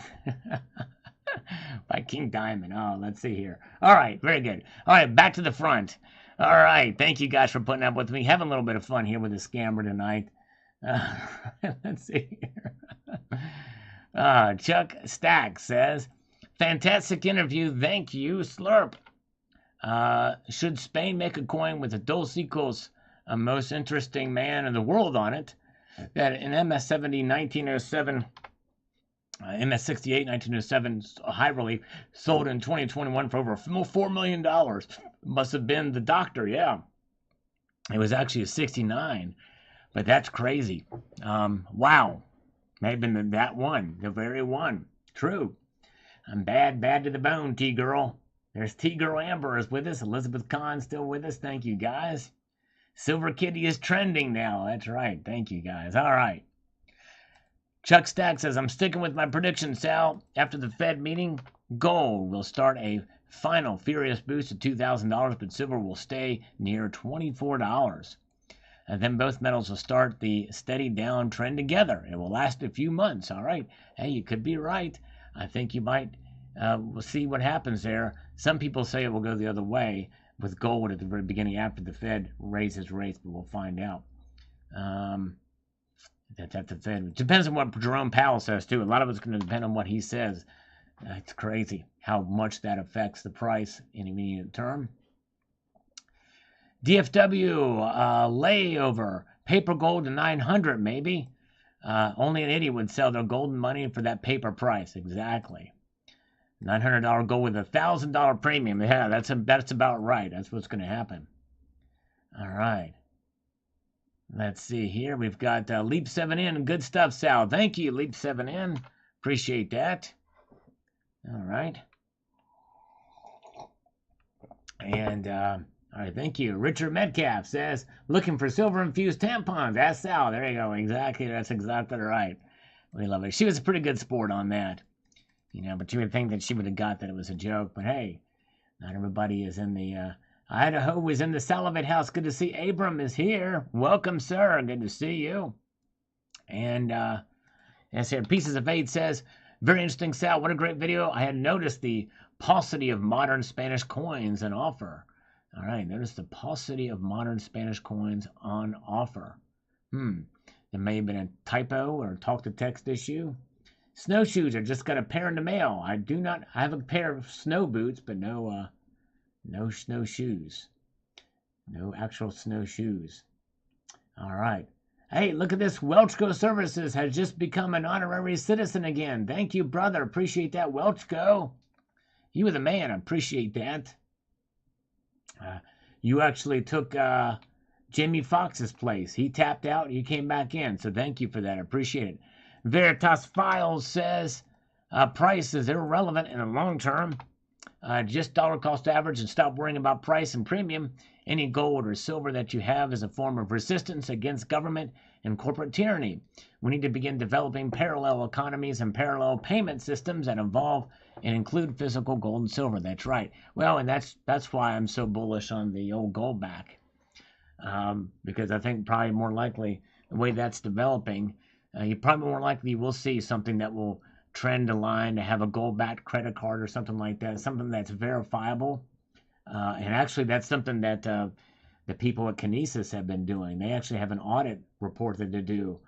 By King Diamond. Oh, let's see here. All right. Very good. All right. Back to the front. All right. Thank you guys for putting up with me. Having a little bit of fun here with the scammer tonight. Let's see here. Chuck Stack says, fantastic interview. Thank you, Slurp. Should Spain make a coin with a dos equals a most interesting man in the world on it? That an MS-70 1907, MS-68 1907 high relief sold in 2021 for over $4 million. Must have been the doctor, yeah. It was actually a 69, but that's crazy. Wow. May have been that one, the very one. True. I'm bad to the bone, T-Girl. There's T-Girl Amber is with us. Elizabeth Kahn still with us. Thank you, guys. Silver Kitty is trending now. That's right. Thank you, guys. All right. Chuck Stack says, I'm sticking with my prediction, Sal. After the Fed meeting, gold will start a final furious boost to $2,000, but silver will stay near $24. And then both metals will start the steady downtrend together. It will last a few months, all right? Hey, you could be right. I think you might. We'll see what happens there. Some people say it will go the other way with gold at the very beginning after the Fed raises rates, but we'll find out. That's at the Fed. It depends on what Jerome Powell says, too. A lot of it's going to depend on what he says. It's crazy how much that affects the price in immediate term. DFW, layover, paper gold to 900 maybe. Only an idiot would sell their golden money for that paper price. Exactly. $900 gold with a $1,000 premium. Yeah, that's about right. That's what's going to happen. All right. Let's see here. We've got Leap 7N. Good stuff, Sal. Thank you, Leap 7N. Appreciate that. All right. And, all right, thank you. Richard Metcalf says, looking for silver-infused tampons. That's Sal. There you go. Exactly. That's exactly right. We love it. She was a pretty good sport on that. You know, but you would think that she would have got that it was a joke. But, hey, not everybody is in the... Idaho is in the Salivate House. Good to see Abram is here. Welcome, sir. Good to see you. And, yes, here, Pieces of Eight says, very interesting, Sal. What a great video. I had noticed the paucity of modern Spanish coins on offer. All right, notice the paucity of modern Spanish coins on offer. There may have been a typo or talk-to-text issue. Snowshoes. I just got a pair in the mail. I have a pair of snow boots, but no snowshoes. No actual snowshoes. All right. Hey, look at this. Welchco Services has just become an honorary citizen again. Thank you, brother. Appreciate that, Welchco. You were the man. I appreciate that. You actually took Jamie Foxx's place. He tapped out. You came back in. So thank you for that. I appreciate it. Veritas Files says, Price is irrelevant in the long term. Just dollar cost average and stop worrying about price and premium. Any gold or silver that you have is a form of resistance against government and corporate tyranny. We need to begin developing parallel economies and parallel payment systems that involve and include physical gold and silver. That's right. Well, and that's why I'm so bullish on the old gold back, because I think probably more likely the way that's developing, you probably more likely will see something that will trend a line to have a gold-backed credit card or something like that, something that's verifiable. And actually, that's something that the people at Kinesis have been doing. They actually have an audit report that they do.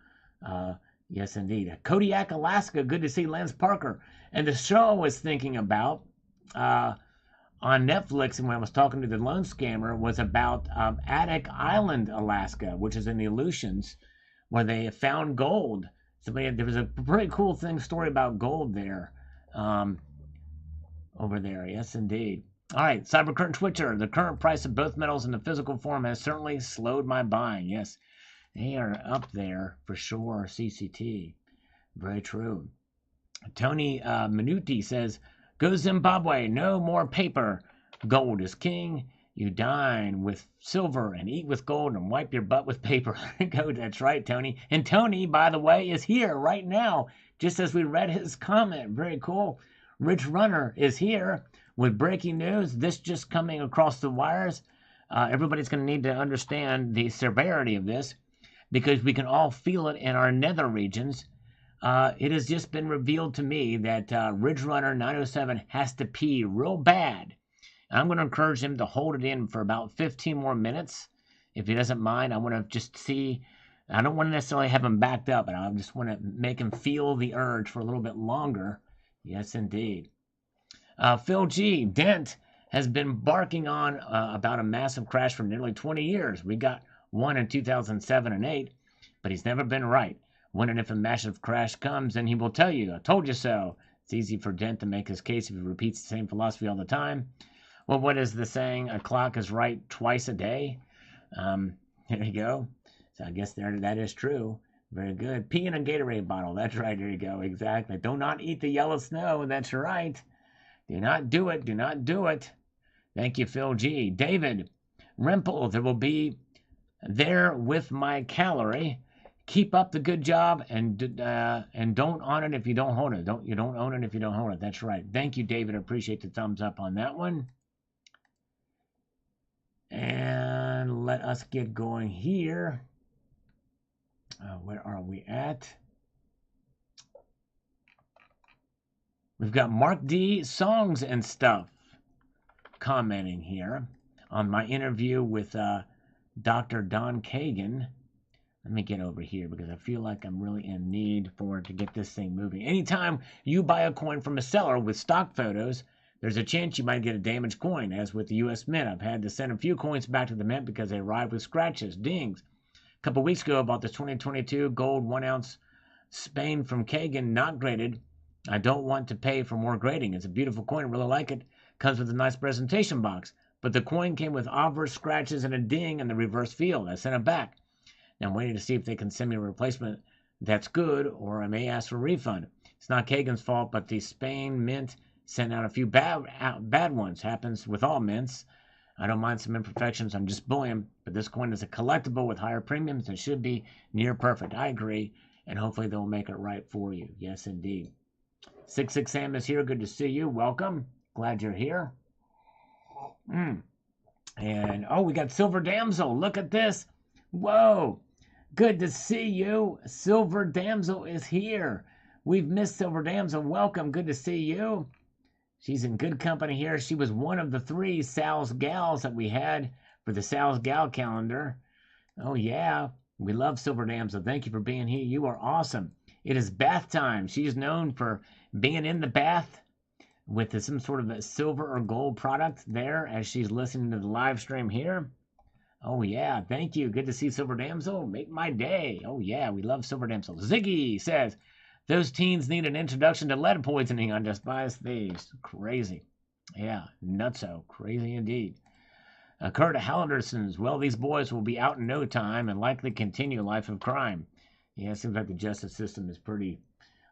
Yes, indeed. Kodiak, Alaska. Good to see Lance Parker. And the show I was thinking about on Netflix, and when I was talking to the loan scammer, was about Attic Island, Alaska, which is in the Aleutians, where they found gold. There was a pretty cool story about gold there, over there. Yes, indeed. All right, CyberCurrent Twitter. The current price of both metals in the physical form has certainly slowed my buying. Yes, they are up there for sure. CCT. Very true. Tony Minuti says, go Zimbabwe. No more paper. Gold is king. You dine with silver and eat with gold and wipe your butt with paper. Go, that's right, Tony. And Tony, by the way, is here right now, just as we read his comment. Very cool. Rich Runner is here with breaking news. This just coming across the wires. Everybody's going to need to understand the severity of this because we can all feel it in our nether regions. It has just been revealed to me that Ridge Runner 907 has to pee real bad. I'm going to encourage him to hold it in for about 15 more minutes. If he doesn't mind, I want to just see. I don't want to necessarily have him backed up, but I just want to make him feel the urge for a little bit longer. Yes, indeed. Phil G. Dent has been barking on about a massive crash for nearly 20 years. We got one in 2007 and 8, but he's never been right. When and if a massive crash comes, then he will tell you, I told you so. It's easy for Dent to make his case if he repeats the same philosophy all the time. Well, what is the saying? A clock is right twice a day. There you go. So I guess that is true. Very good. Pee in a Gatorade bottle. That's right. There you go. Exactly. Do not eat the yellow snow. That's right. Do not do it. Do not do it. Thank you, Phil G. David Rimple, there will be there with my calorie. Keep up the good job and don't own it if you don't hold it. You don't own it if you don't hold it. That's right. Thank you, David. I appreciate the thumbs up on that one. And let us get going here. Where are we at? We've got Mark D. Songs and Stuff commenting here on my interview with Dr. Don Kagan. Let me get over here because I feel like I'm really in need to get this thing moving. Anytime you buy a coin from a seller with stock photos, there's a chance you might get a damaged coin. As with the U.S. Mint, I've had to send a few coins back to the Mint because they arrived with scratches, dings. A couple weeks ago, I bought this 2022 gold 1 ounce Spain from Kagan, not graded. I don't want to pay for more grading. It's a beautiful coin. I really like it. Comes with a nice presentation box. But the coin came with obverse scratches and a ding in the reverse field. I sent it back. Now I'm waiting to see if they can send me a replacement that's good, or I may ask for a refund. It's not Kagan's fault, but the Spain Mint sent out a few bad ones. Happens with all mints. I don't mind some imperfections. I'm just bullying. But this coin is a collectible with higher premiums and should be near perfect. I agree. And hopefully they'll make it right for you. Yes, indeed. 66 Sam is here. Good to see you. Welcome. Glad you're here. And, oh, we got Silver Damsel. Look at this. Whoa. Good to see you. Silver Damsel is here. We've missed Silver Damsel. Welcome. Good to see you. She's in good company here. She was one of the 3 Sal's Gals that we had for the Sal's Gal calendar. Oh, yeah. We love Silver Damsel. Thank you for being here. You are awesome. It is bath time. She's known for being in the bath with some sort of a silver or gold product there as she's listening to the live stream here. Oh, yeah. Thank you. Good to see Silver Damsel. Make my day. Oh, yeah. We love Silver Damsel. Ziggy says, those teens need an introduction to lead poisoning on Despised Thieves. Crazy. Yeah, nutso. Crazy indeed. Kurt Hallenderson's, well, these boys will be out in no time and likely continue life of crime. Yeah, it seems like the justice system is pretty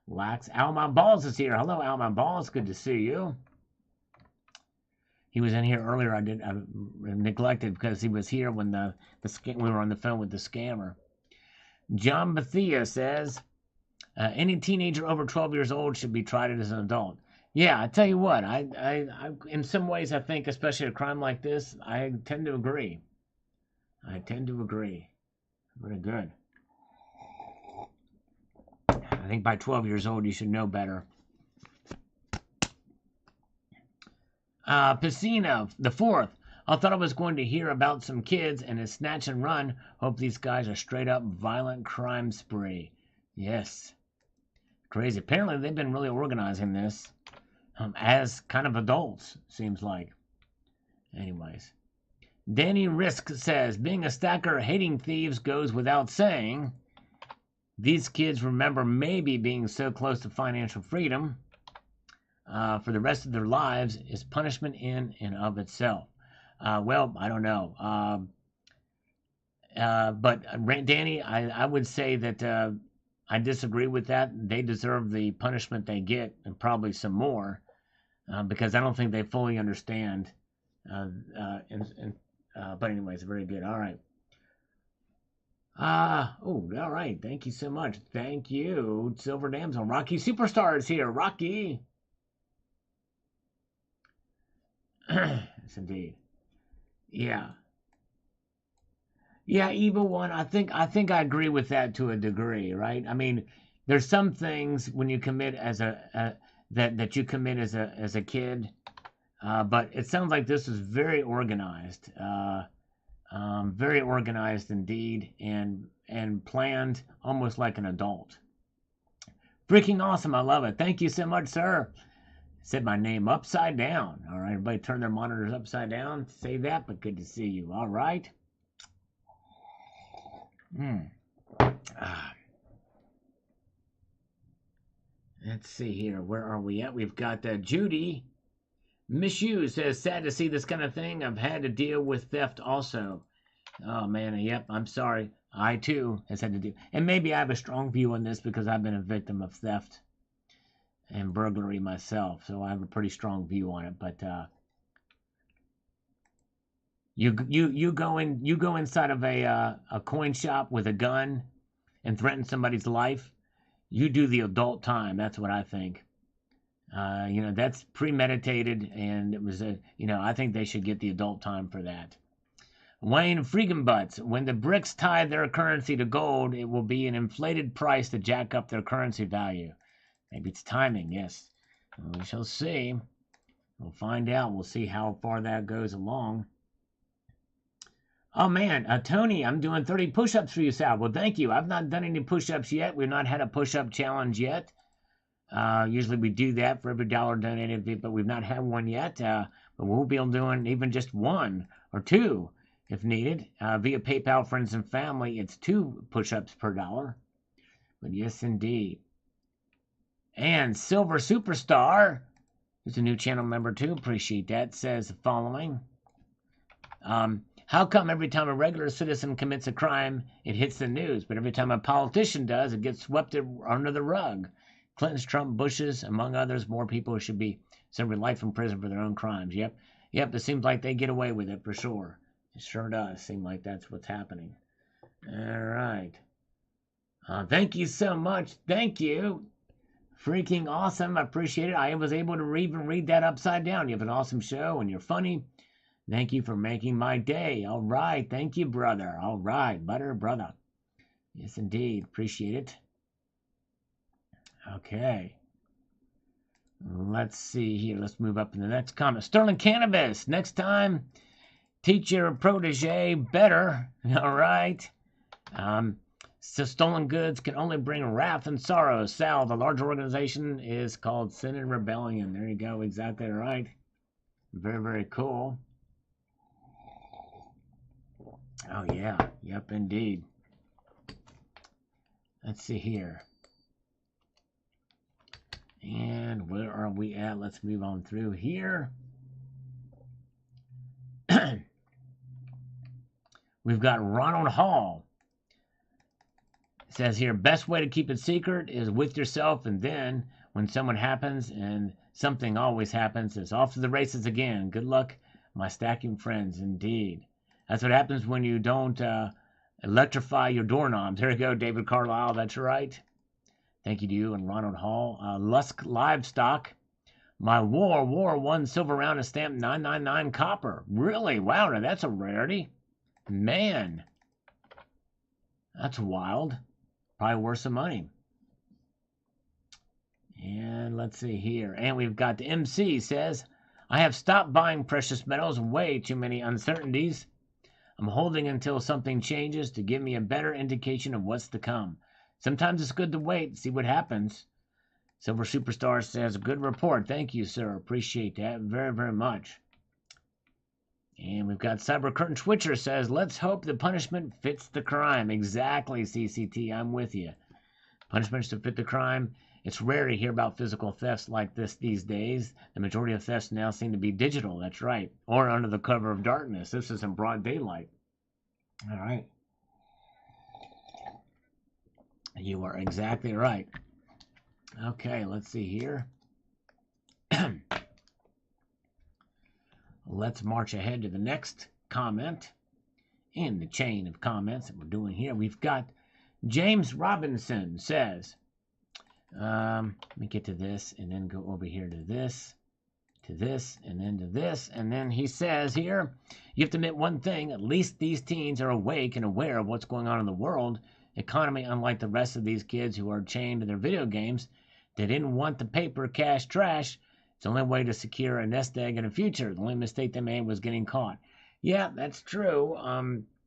Lax. Alman Balls is here. Hello, Alman Balls. Good to see you. He was in here earlier. I neglected because he was here when we were on the phone with the scammer. John Bethia says, any teenager over 12 years old should be tried as an adult. Yeah, I tell you what, I in some ways I think, especially a crime like this, I tend to agree. I tend to agree. Very good. I think by 12 years old you should know better. Piscina, the fourth. I thought I was going to hear about some kids and a snatch and run. Hope these guys are straight up violent crime spree. Yes. Crazy. Apparently they've been really organizing this as kind of adults, seems like. Anyways. Danny Risk says, being a stacker hating thieves goes without saying. These kids remember maybe being so close to financial freedom for the rest of their lives is punishment in and of itself. Well, I don't know. But Danny, I would say that I disagree with that. They deserve the punishment they get and probably some more because I don't think they fully understand. But anyways, very good. All right. All right. Thank you so much. Thank you, Silver Damsel. Rocky Superstar is here. Rocky. Yes, indeed. Yeah. Yeah, Evil One. I think I agree with that to a degree, right? I mean, there's some things when you commit as that you commit as a kid, but it sounds like this is very organized. Very organized indeed, and planned almost like an adult. Freaking awesome! I love it. Thank you so much, sir. Said my name upside down. All right, everybody turn their monitors upside down. Say that, but good to see you. All right. Let's see here. Where are we at? We've got Judy. Miss You says, sad to see this kind of thing. I've had to deal with theft also. Oh, man. Yep, I'm sorry. I, too, has had to do. And maybe I have a strong view on this because I've been a victim of theft and burglary myself. So I have a pretty strong view on it. But you go inside of a coin shop with a gun and threaten somebody's life. You do the adult time. That's what I think. That's premeditated, and it was I think they should get the adult time for that. Wayne Freagenbutts, when the BRICS tie their currency to gold, it will be an inflated price to jack up their currency value. Maybe it's timing, yes. We shall see. We'll find out. We'll see how far that goes along. Oh, man, Tony, I'm doing 30 push-ups for you, Sal. Well, thank you. I've not done any push-ups yet. We've not had a push-up challenge yet. Usually we do that for every $1 donated, but we've not had one yet. But we'll be able to do even just one or two if needed. Via PayPal, friends and family, it's 2 push-ups per $1. But yes, indeed. And Silver Superstar, who's a new channel member too, appreciate that, says the following. How come every time a regular citizen commits a crime, it hits the news, but every time a politician does, it gets swept under the rug? Clinton's, Trump, Bush's, among others, more people should be serving life in prison for their own crimes. Yep, it seems like they get away with it for sure. It sure does seem like that's what's happening. All right. Thank you so much. Thank you. Freaking awesome. I appreciate it. I was able to even read that upside down. You have an awesome show and you're funny. Thank you for making my day. All right. Thank you, brother. All right. Butter, brother. Yes, indeed. Appreciate it. Okay. Let's see here. Let's move up in the next comment. Sterling Cannabis. Next time, teach your protege better. All right. So stolen goods can only bring wrath and sorrow. Sal, the larger organization is called Sin and Rebellion. There you go. Exactly right. Very, very cool. Oh, yeah. Yep, indeed. Let's see here. And where are we at? Let's move on through here. We've got Ronald Hall says here, best way to keep it secret is with yourself, and then when someone happens, and something always happens, it's off to the races again. Good luck, my stacking friends, indeed. That's what happens when you don't electrify your doorknobs. There you go, David Carlisle, that's right. Thank you to you and Ronald Hall. Lusk Livestock. My War 1 silver round is stamped 999 copper. Really? Wow, now that's a rarity. Man. That's wild. Probably worth some money. And let's see here. And we've got the MC says, I have stopped buying precious metals. Way too many uncertainties. I'm holding until something changes to give me a better indication of what's to come. Sometimes it's good to wait and see what happens. Silver Superstar says, good report. Thank you, sir. Appreciate that very, very much. And we've got Cyber Curtain Switcher says, let's hope the punishment fits the crime. Exactly, CCT. I'm with you. Punishments to fit the crime. It's rare to hear about physical thefts like this these days. The majority of thefts now seem to be digital. That's right. Or under the cover of darkness. This is in broad daylight. All right. You are exactly right. Okay, let's see here. Let's march ahead to the next comment in the chain of comments that we're doing here. We've got James Robinson says, let me get to this and then go over here to this, and then to this. And then he says here, you have to admit one thing, at least these teens are awake and aware of what's going on in the world economy, unlike the rest of these kids who are chained to their video games. They didn't want the paper cash trash. It's the only way to secure a nest egg in the future. The only mistake they made was getting caught. Yeah, that's true.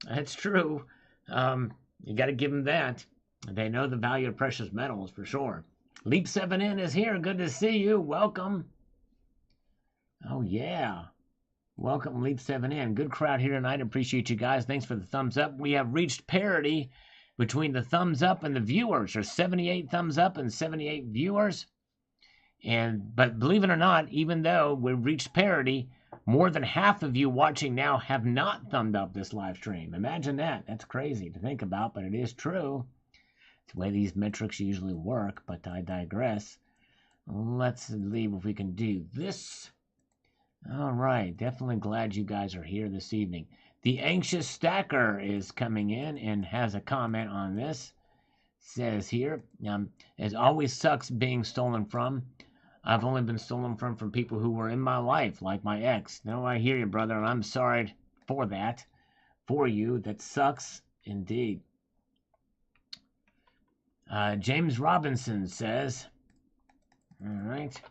That's true. You got to give them that. They know the value of precious metals for sure. Leap 7N is here. Good to see you. Welcome. Oh, yeah. Welcome, Leap 7N. Good crowd here tonight. Appreciate you guys. Thanks for the thumbs up. We have reached parity between the thumbs up and the viewers. There's 78 thumbs up and 78 viewers. But believe it or not, even though we've reached parity, more than half of you watching now have not thumbed up this live stream. Imagine that. That's crazy to think about, but it is true. It's the way these metrics usually work, but I digress. Let's see if we can do this. All right. Definitely glad you guys are here this evening. The Anxious Stacker is coming in and has a comment on this. Says here, it always sucks being stolen from. I've only been stolen from people who were in my life, like my ex. No, I hear you, brother, and I'm sorry for that. For you, that sucks indeed. James Robinson says, all right.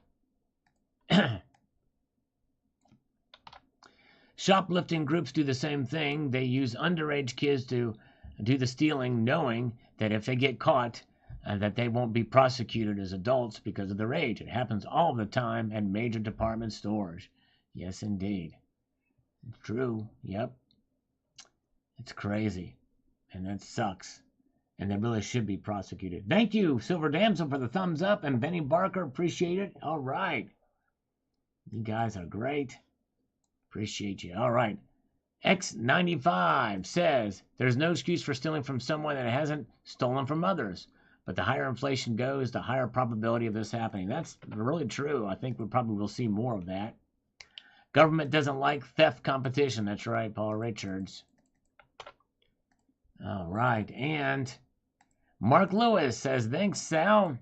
Shoplifting groups do the same thing. They use underage kids to do the stealing, knowing that if they get caught, that they won't be prosecuted as adults because of their age. It happens all the time at major department stores. Yes, indeed. It's true. Yep. It's crazy. And that sucks. And they really should be prosecuted. Thank you, Silver Damsel, for the thumbs up. And Benny Barker, appreciate it. All right. You guys are great. Appreciate you. All right. X95 says, there's no excuse for stealing from someone that hasn't stolen from others. But the higher inflation goes, the higher probability of this happening. That's really true. I think we probably will see more of that. Government doesn't like theft competition. That's right, Paul Richards. All right. And Mark Lewis says, thanks, Sal.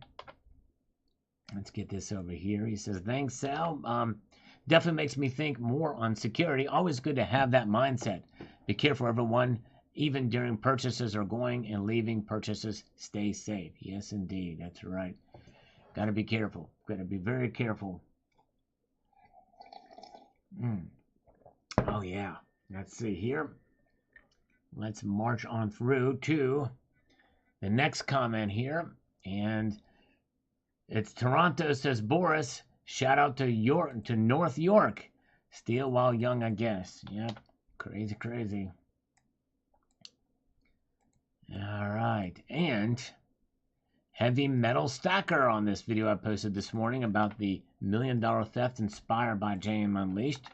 Let's get this over here. He says, thanks, Sal. Definitely makes me think more on security. Always good to have that mindset. Be careful, everyone. Even during purchases or going and leaving purchases, stay safe. Yes, indeed. That's right. Got to be careful. Got to be very careful. Oh, yeah. Let's see here. Let's march on through to the next comment here. And it's Toronto says, Boris, shout out to North York. Steal while young, I guess. Yep. Crazy, crazy. All right, and Heavy Metal Stacker on this video I posted this morning about the $1 million theft inspired by JM Unleashed.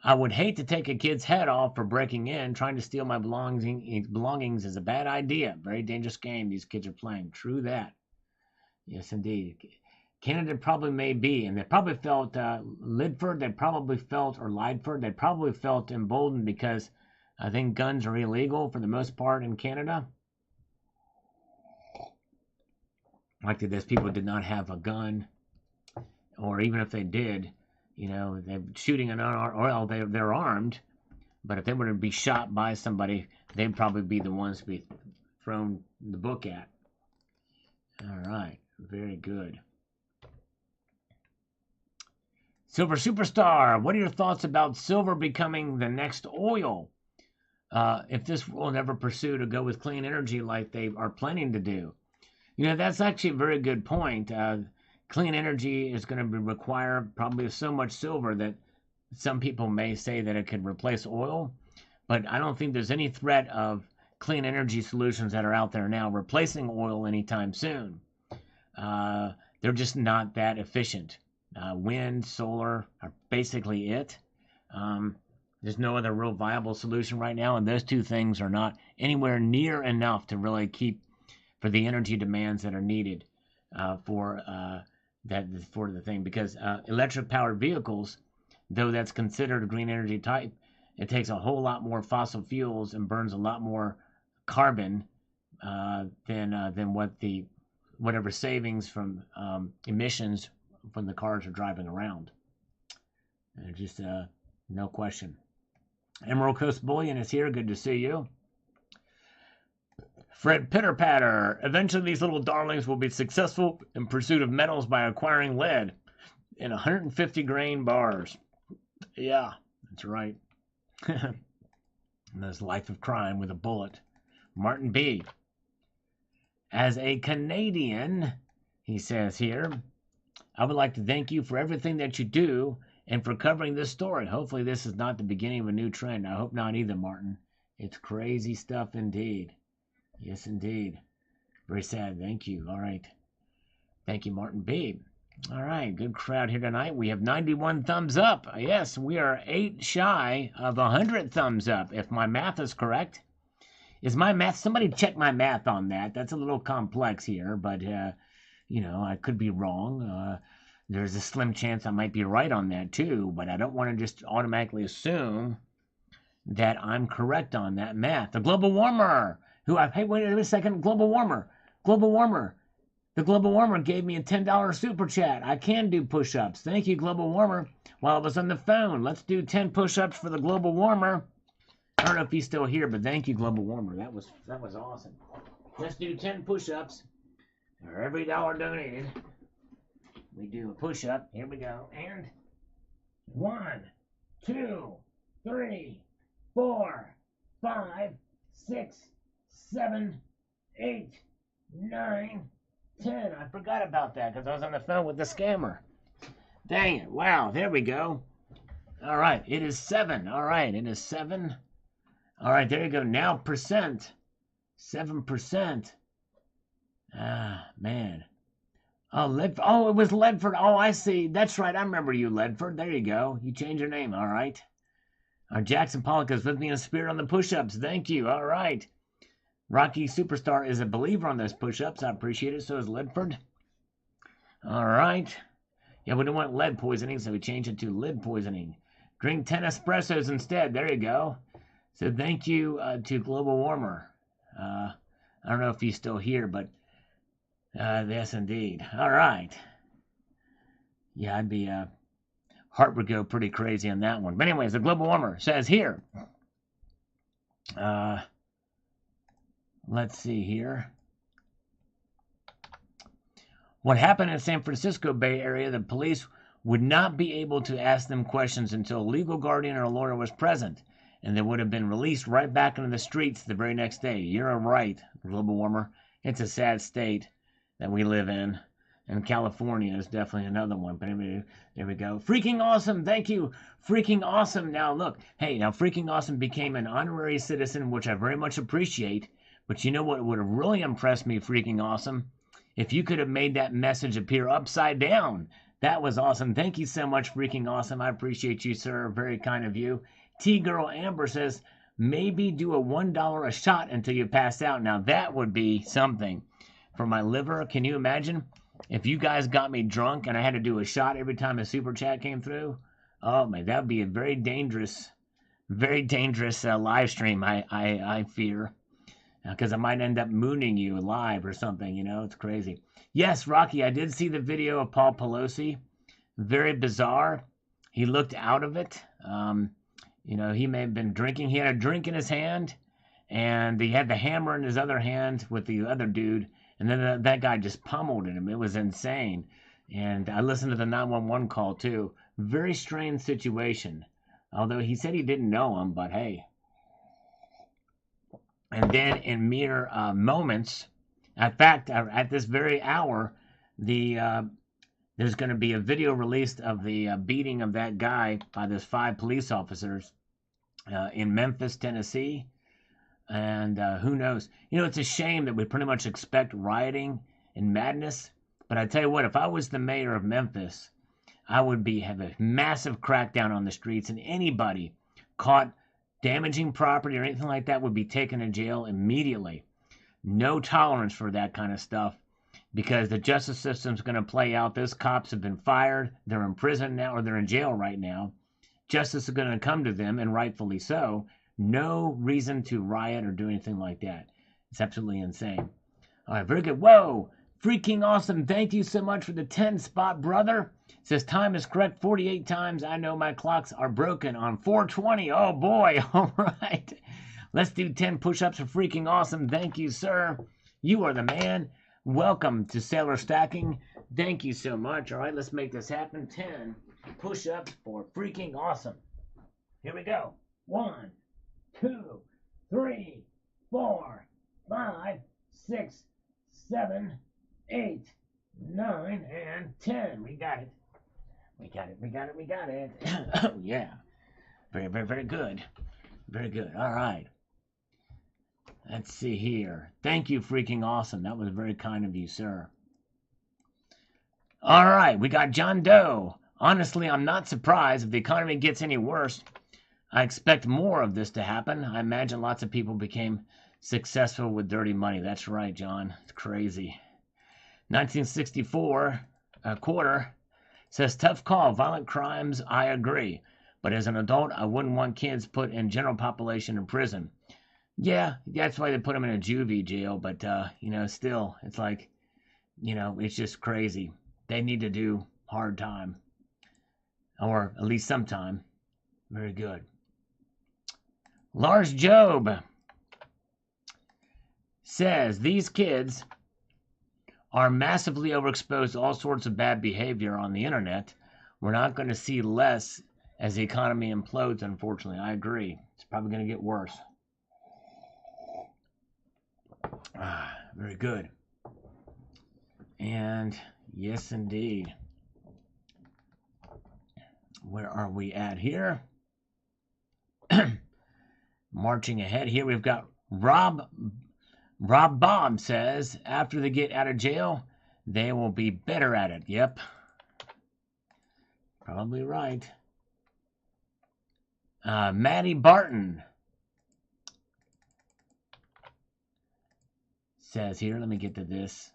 I would hate to take a kid's head off for breaking in. Trying to steal my belongings is a bad idea. Very dangerous game these kids are playing. True that. Yes, indeed. Canada probably may be, and they probably felt Lidford. They probably felt, or Lydford. They probably felt emboldened because I think guns are illegal for the most part in Canada. Like this, people did not have a gun, or even if they did, you know, they're shooting an well, they're armed, but if they were to be shot by somebody, they'd probably be the ones to be thrown the book at. All right, very good. Silver Superstar, what are your thoughts about silver becoming the next oil? If this will never pursue to go with clean energy like they are planning to do. You know, that's actually a very good point. Clean energy is going to require probably so much silver that some people may say that it could replace oil, but I don't think there's any threat of clean energy solutions that are out there now replacing oil anytime soon. They're just not that efficient. Wind, solar are basically it. There's no other real viable solution right now, and those two things are not anywhere near enough to really keep for the energy demands that are needed for the thing. Because electric powered vehicles, though that's considered a green energy type, it takes a whole lot more fossil fuels and burns a lot more carbon than whatever savings from emissions when the cars are driving around. Just no question. Emerald Coast Bullion is here. Good to see you. Fred Pitterpatter. Eventually these little darlings will be successful in pursuit of metals by acquiring lead in 150 grain bars. Yeah, that's right. That's Life of Crime with a bullet. Martin B. As a Canadian, he says here, I would like to thank you for everything that you do and for covering this story. Hopefully this is not the beginning of a new trend. I hope not either, Martin. It's crazy stuff indeed. Yes, indeed. Very sad. Thank you. All right. Thank you, Martin B. All right. Good crowd here tonight. We have 91 thumbs up. Yes, we are 8 shy of 100 thumbs up, if my math is correct. Is my math? Somebody check my math on that. That's a little complex here, but, you know, I could be wrong. There's a slim chance I might be right on that, too, but I don't want to just automatically assume that I'm correct on that math. The global warmer. Hey, wait a second. Global warmer. The global warmer gave me a $10 super chat. I can do push-ups. Thank you, global warmer. While I was on the phone, let's do 10 push-ups for the global warmer. I don't know if he's still here, but thank you, global warmer. That was awesome. Let's do 10 push-ups for every dollar donated. We do a push-up. Here we go. And 1, 2, 3, 4, 5, 6, 7, 8, 9, 10. I forgot about that because I was on the phone with the scammer. Dang it. Wow. There we go. All right. It is 7. All right. It is 7. All right. There you go. Now percent. 7%. Ah, man. Oh, it was Ledford. Oh, I see. That's right. I remember you, Ledford. There you go. You changed your name. All right. Jackson Pollock is with me in spirit on the push-ups. Thank you. All right. Rocky Superstar is a believer on those push-ups. I appreciate it. So is Ledford. All right. Yeah, we don't want lead poisoning, so we changed it to lid poisoning. Drink 10 espressos instead. There you go. So thank you to Global Warmer. I don't know if he's still here, but yes, indeed. All right. Yeah, I'd be heart would go pretty crazy on that one. But anyways, the Global Warmer says here. Let's see here. What happened in San Francisco Bay Area, the police would not be able to ask them questions until a legal guardian or a lawyer was present, and they would have been released right back into the streets the very next day. You're right, Global Warmer. It's a sad state that we live in, and California is definitely another one. But anyway, there we go. Freaking awesome. Thank you. Freaking awesome. Now, look. Hey, now Freaking Awesome became an honorary citizen, which I very much appreciate. But you know what would have really impressed me, Freaking Awesome? If you could have made that message appear upside down. That was awesome. Thank you so much, freaking awesome. I appreciate you, sir. Very kind of you. T Girl Amber says, maybe do a $1 a shot until you pass out. Now that would be something for my liver. Can you imagine if you guys got me drunk and I had to do a shot every time a super chat came through? Oh man, that would be a very dangerous live stream. I fear because I might end up mooning you live or something. You know, it's crazy. Yes, Rocky, I did see the video of Paul Pelosi. Very bizarre. He looked out of it. You know, he may have been drinking. He had a drink in his hand, and he had the hammer in his other hand with the other dude, and then that guy just pummeled him. It was insane. And I listened to the 911 call, too. Very strange situation. Although he said he didn't know him, but hey. And then in mere moments, in fact, at this very hour, there's going to be a video released of the beating of that guy by those 5 police officers in Memphis, Tennessee. And who knows? You know, it's a shame that we pretty much expect rioting and madness. But I tell you what, if I was the mayor of Memphis, I would have a massive crackdown on the streets, and anybody caught damaging property or anything like that would be taken to jail immediately. No tolerance for that kind of stuff, because the justice system's going to play out. Those cops have been fired. They're in prison now, or they're in jail right now. Justice is going to come to them, and rightfully so. No reason to riot or do anything like that. It's absolutely insane. All right, very good. Whoa, freaking awesome. Thank you so much for the 10 spot, brother. It says time is correct 48 times. I know my clocks are broken on 420. Oh, boy. All right. Let's do 10 push-ups for freaking awesome. Thank you, sir. You are the man. Welcome to Sailor Stacking. Thank you so much. All right, let's make this happen. 10 push-ups for freaking awesome. Here we go. 1, 2, 3, 4, 5, 6, 7, 8, 9, and 10. We got it. We got it. We got it. We got it. Oh, yeah. Very, very, very good. Very good. All right. Let's see here. Thank you, freaking awesome. That was very kind of you, sir. All right. We got John Doe. Honestly, I'm not surprised if the economy gets any worse. I expect more of this to happen. I imagine lots of people became successful with dirty money. That's right, John. It's crazy. 1964, a quarter, says, tough call. Violent crimes, I agree. But as an adult, I wouldn't want kids put in general population in prison. Yeah, that's why they put them in a juvie jail. But, you know, still, it's like, you know, it's just crazy. They need to do hard time. Or at least some time. Very good. Lars Job says, these kids are massively overexposed to all sorts of bad behavior on the internet. We're not going to see less as the economy implodes, unfortunately. I agree. It's probably going to get worse. Very good. And yes, indeed. Where are we at here? Marching ahead here, we've got Rob Bob says, after they get out of jail, they will be better at it. Yep. Probably right. Maddie Barton says here, let me get to this.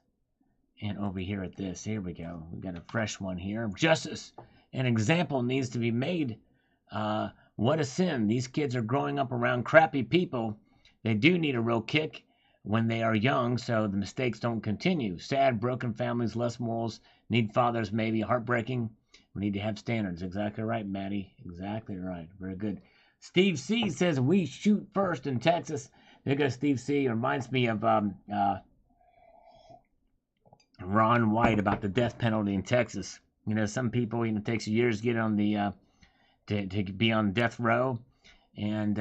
And over here at this, here we go. We've got a fresh one here. Justice, an example needs to be made. What a sin. These kids are growing up around crappy people. They do need a real kick when they are young, so the mistakes don't continue. Sad, broken families, less morals, need fathers, maybe. Heartbreaking. We need to have standards. Exactly right, Maddie. Exactly right. Very good. Steve C says, we shoot first in Texas. There goes Steve C. It reminds me of Ron White about the death penalty in Texas. You know, some people, you know, it takes years to get on the to be on death row, and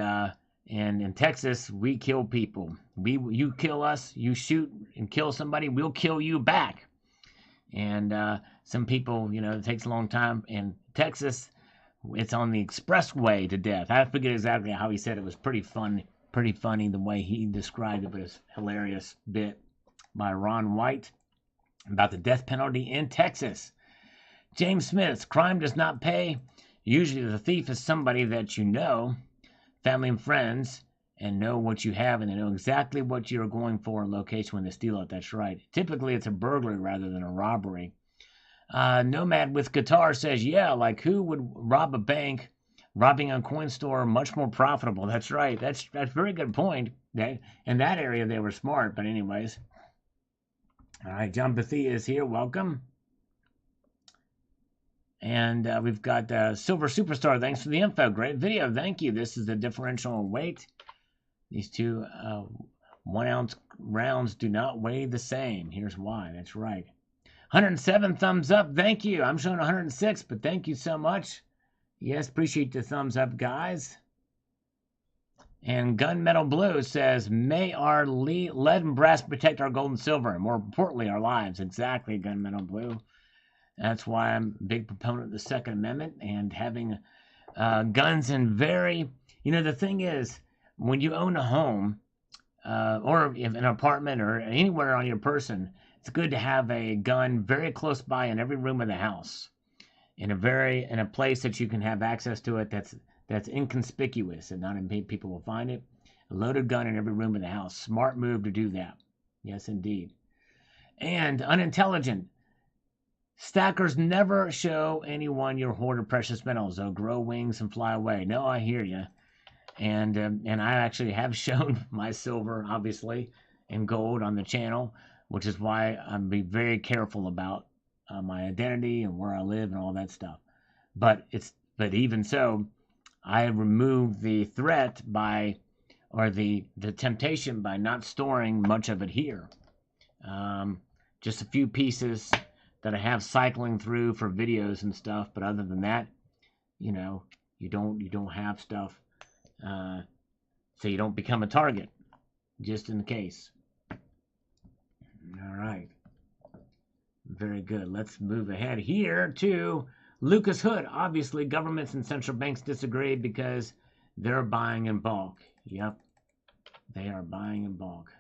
in Texas we kill people. You kill us, you shoot and kill somebody, we'll kill you back. And some people, you know, it takes a long time. In Texas, it's on the expressway to death. I forget exactly how he said it. It was pretty funny the way he described it, but it's a hilarious bit by Ron White about the death penalty in Texas. James Smith, crime does not pay. Usually the thief is somebody that you know, family and friends, and know what you have, and they know exactly what you're going for and location when they steal it. That's right. Typically, it's a burglary rather than a robbery. Nomad with Guitar says, yeah, like who would rob a bank? Robbing a coin store, much more profitable. That's right. That's a very good point. In that area, they were smart. But anyways. All right, John Bethia is here. Welcome. And we've got Silver Superstar. Thanks for the info. Great video. Thank you. This is the differential weight. These two 1 ounce rounds do not weigh the same. Here's why. That's right. 107 thumbs up. Thank you. I'm showing 106, but thank you so much. Yes, appreciate the thumbs up, guys. And Gunmetal Blue says, may our lead and brass protect our gold and silver, and more importantly, our lives. Exactly, Gunmetal Blue. That's why I'm a big proponent of the Second Amendment and having guns in very... You know, the thing is, when you own a home or an apartment or anywhere on your person, it's good to have a gun very close by in every room of the house, in a place that you can have access to it that's inconspicuous and not many people will find it. A loaded gun in every room of the house. Smart move to do that. Yes, indeed. And unintelligent. Stackers never show anyone your hoard of precious metals. They'll grow wings and fly away. No, I hear you. And I actually have shown my silver, obviously, and gold on the channel, which is why I'm being very careful about my identity and where I live and all that stuff. But even so, I remove the threat or the temptation by not storing much of it here. Just a few pieces that I have cycling through for videos and stuff, but other than that, you know, you don't have stuff, so you don't become a target, just in case. All right. Very good. Let's move ahead here to Lucas Hood. Obviously, governments and central banks disagree because they're buying in bulk. Yep. They are buying in bulk.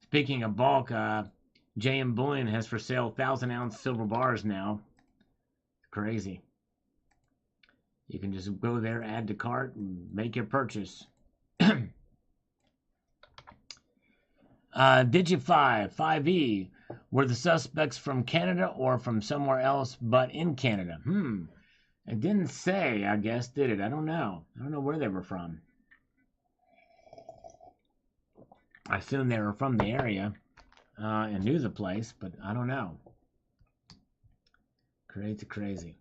Speaking of bulk, JM Bullion has for sale 1,000-ounce silver bars now. Crazy. You can just go there, add to cart, and make your purchase. Digify 5E, were the suspects from Canada or from somewhere else but in Canada? It didn't say, I guess, did it? I don't know. I don't know where they were from. I assume they were from the area and knew the place, but I don't know. Crazy.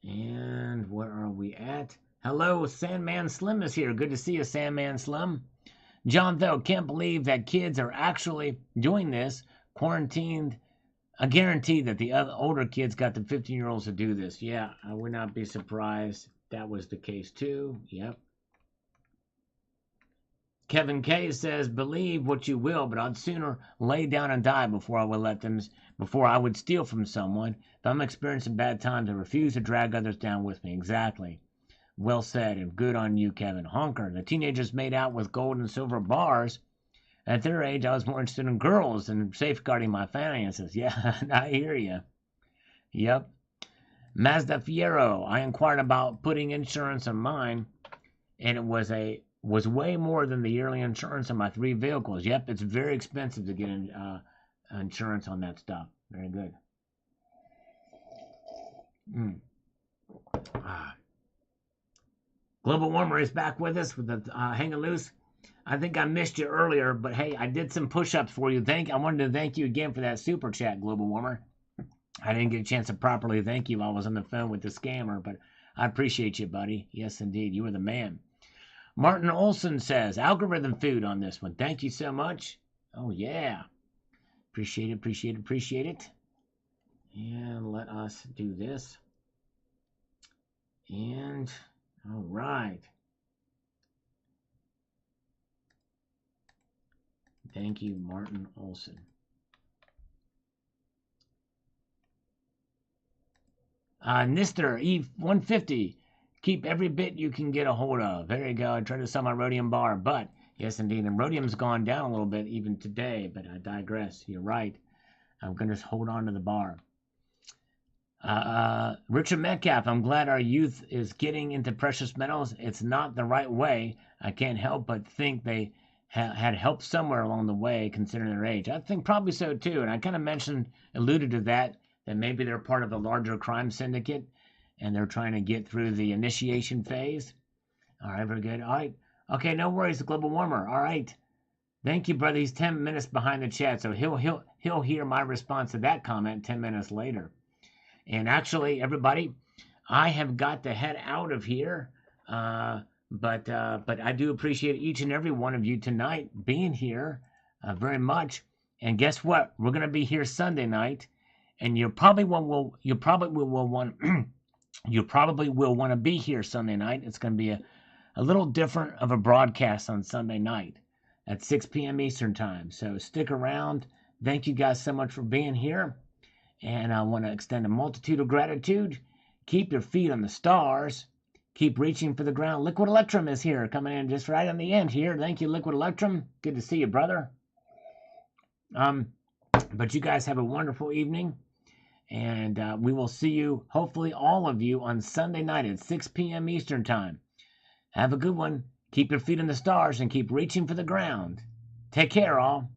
And where are we at? Hello, Sandman Slim is here. Good to see you, Sandman Slim. John, though, can't believe that kids are actually doing this. Quarantined. I guarantee that the other older kids got the 15-year-olds to do this. Yeah, I would not be surprised if that was the case too. Yep. Kevin K says, believe what you will, but I'd sooner lay down and die before I would steal from someone. If I'm experiencing bad times, I refuse to drag others down with me. Exactly. Well said, and good on you, Kevin. Honker, the teenagers made out with gold and silver bars. At their age, I was more interested in girls than safeguarding my finances. Yeah, I hear you. Yep. Mazda Fiero, I inquired about putting insurance on mine, and it was way more than the yearly insurance on my 3 vehicles. Yep, it's very expensive to get insurance on that stuff. Very good. Global Warmer is back with us with the Hanging Loose. I think I missed you earlier, but hey, I did some push-ups for you. I wanted to thank you again for that super chat, Global Warmer. I didn't get a chance to properly thank you while I was on the phone with the scammer, but I appreciate you, buddy. Yes, indeed. You were the man. Martin Olson says, algorithm food on this one. Thank you so much. Oh, yeah. Appreciate it. And let us do this. And, all right. Thank you, Martin Olson. Nister E150. Keep every bit you can get a hold of. There you go. I tried to sell my rhodium bar, but yes, indeed. And rhodium's gone down a little bit even today, but I digress. You're right. I'm going to hold on to the bar. Richard Metcalf, I'm glad our youth is getting into precious metals. It's not the right way. I can't help but think they had help somewhere along the way, considering their age. I think probably so too. And I kind of alluded to that maybe they're part of a larger crime syndicate and they're trying to get through the initiation phase. All right, very good. All right. Okay, no worries. The global warmer. All right. Thank you, brother. He's 10 minutes behind the chat, so he'll hear my response to that comment 10 minutes later. And actually, everybody, I have got to head out of here. But I do appreciate each and every one of you tonight being here very much. And guess what? We're going to be here Sunday night, and you probably will want to be here Sunday night. It's going to be a little different of a broadcast on Sunday night at 6 p.m. Eastern time. So stick around. Thank you guys so much for being here. And I want to extend a multitude of gratitude. Keep your feet on the stars. Keep reaching for the ground. Liquid Electrum is here, coming in just right on the end here. Thank you, Liquid Electrum. Good to see you, brother. But you guys have a wonderful evening. And we will see you, hopefully all of you, on Sunday night at 6 p.m. Eastern time. Have a good one. Keep your feet on the stars and keep reaching for the ground. Take care, all.